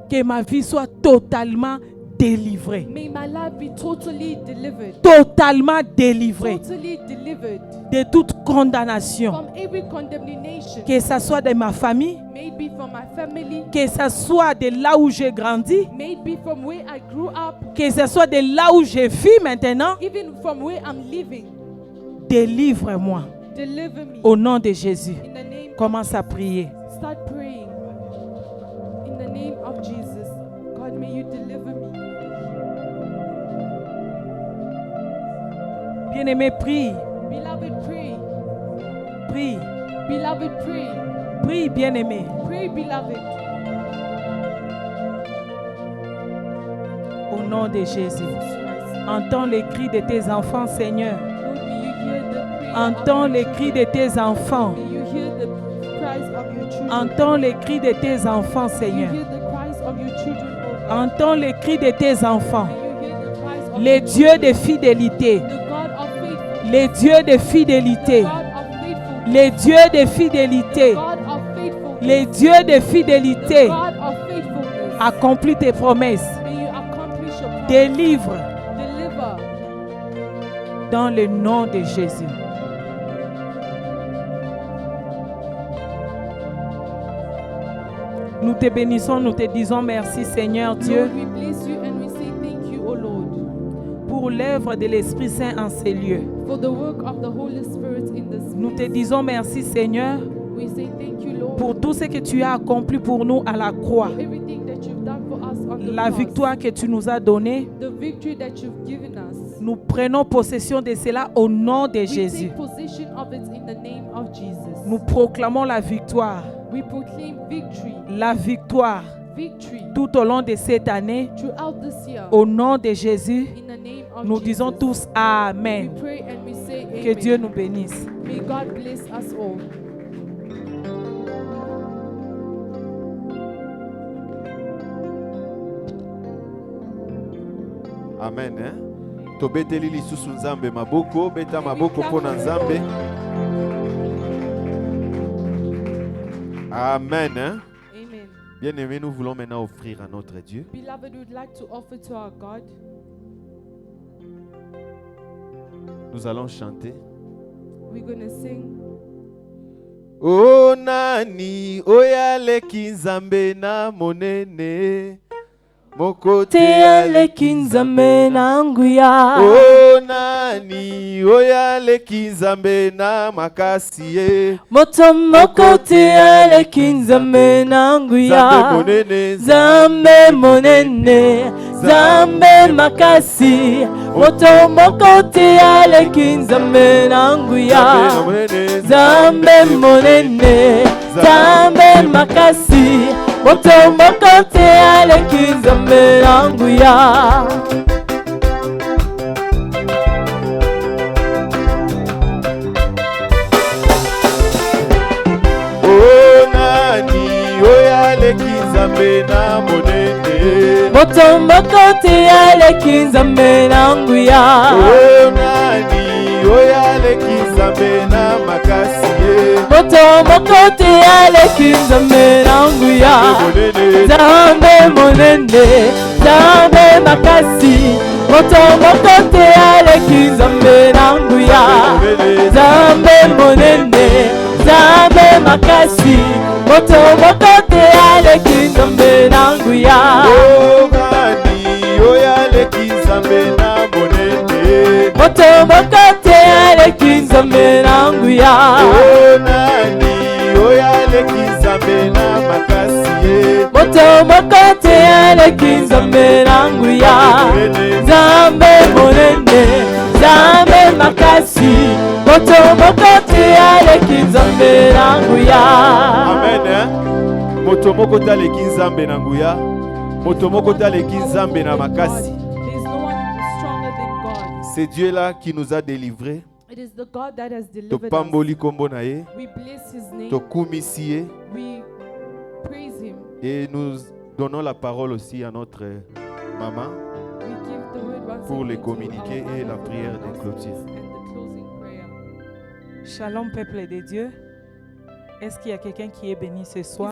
que ma vie soit totalement délivrée. may my life be totally delivered. Totalement délivrée Totally delivered de toute condamnation. from every condemnation. Que ce soit de ma famille, May it be from my family. que ce soit de là où j'ai grandi, May it be from where I grew up. que ce soit de là où je vis maintenant. Even from where I'm living. Délivre-moi Deliver me. au nom de Jésus. In the name Commence à prier. Start praying. In the name of Jesus. God, may you deliver me. Bien-aimé, prie, Beloved, pray. prie, Beloved, pray. prie, bien-aimé. Pray, beloved. Au nom de Jésus. Entends les cris de tes enfants, Seigneur. Lord, may you hear the prayer Entends of les your cris de children. tes enfants. May you hear the cries of your children. Entends les cris de tes enfants, May you Seigneur. hear the cries of your children, Lord God. Entends les cris de tes enfants. May you hear the cries of Les your dieux children. de fidélité. The God of faithfulness. Les dieux de fidélité. God of faithfulness. Les dieux de fidélité. God of faithfulness. Les dieux de fidélité. God of faithfulness. Accomplis tes promesses. May you accomplish your promise. Délivre Deliver Dans le nom de Jésus. Nous te bénissons, nous te disons merci Seigneur Dieu Lord, we bless you and we say thank you, O Lord, pour l'œuvre de l'Esprit Saint en ces lieux. for the work of the Holy Spirit in this Nous te place. disons merci Seigneur We say thank you, Lord, pour tout ce que tu as accompli pour nous à la croix. everything that you've done for us on the La cross, victoire que tu nous as donnée, the victory that you've given us. nous prenons possession de cela au nom de We Jésus. take possession of it in the name of Jesus. Nous proclamons la victoire, We proclaim victory, la victoire victory tout au long de cette année. throughout this year. Au nom de Jésus, In the name of nous Jesus. disons tous We Amen. pray and we say Que amen. Dieu nous bénisse. May God bless us all. Amen. Tobeteli lisusu nzambe maboko, beta maboko pona nzambe. Amen. Amen. Bien-aimés, nous voulons maintenant offrir à notre Dieu Beloved, we would like to offer to our God. nous allons chanter. We're going to sing. O nani oyaleki nzambe na monene moko te aleki nzambe na nguya. O nani oyaleki nzambe na makasi ye Moto moko te aleki nzambe na nguya. Nzambe monene, Nzambe monene, Nzambe makasi. Moto moko te aleki nzambe na nguya. Nzambe monene, Nzambe makasi. Moto moko te aleki nzambe na nguya. O nani oyaleki nzambe na monene Moto moko te aleki nzambe na nguya. O nani oyaleki nzambe na makasi ye Moto moko te aleki nzambe na nguya. Nzambe monene, Nzambe makasi. Moto moko te aleki nzambe na nguya. Nzambe monene, Nzambe makasi. Moto moko te aleki nzambe na nguya. O nani oyaleki nzambe na monene Moto moko te aleki nzambe na nguya. O nani oyaleki nzambe na makasi ye Moto moko te aleki nzambe na nguya. Nzambe monene, Nzambe makasi. Moto moko te aleki nzambe na nguya. Amen. Moto moko taleki nzambe na nguya. Moto moko taleki nzambe na makasi. There is no one stronger than God. C'est Dieu là qui nous a délivrés. It is the God that has delivered us. Topamboli kombo na ye. We bless his name. Tokumisi ye. We praise him. Et nous donnons la parole aussi à notre maman We give the word once pour les again to communiquer our et la mother prière for de the clôture. messages and the closing prayer. Shalom peuple de Dieu. Est-ce qu'il y a quelqu'un qui est béni ce soir?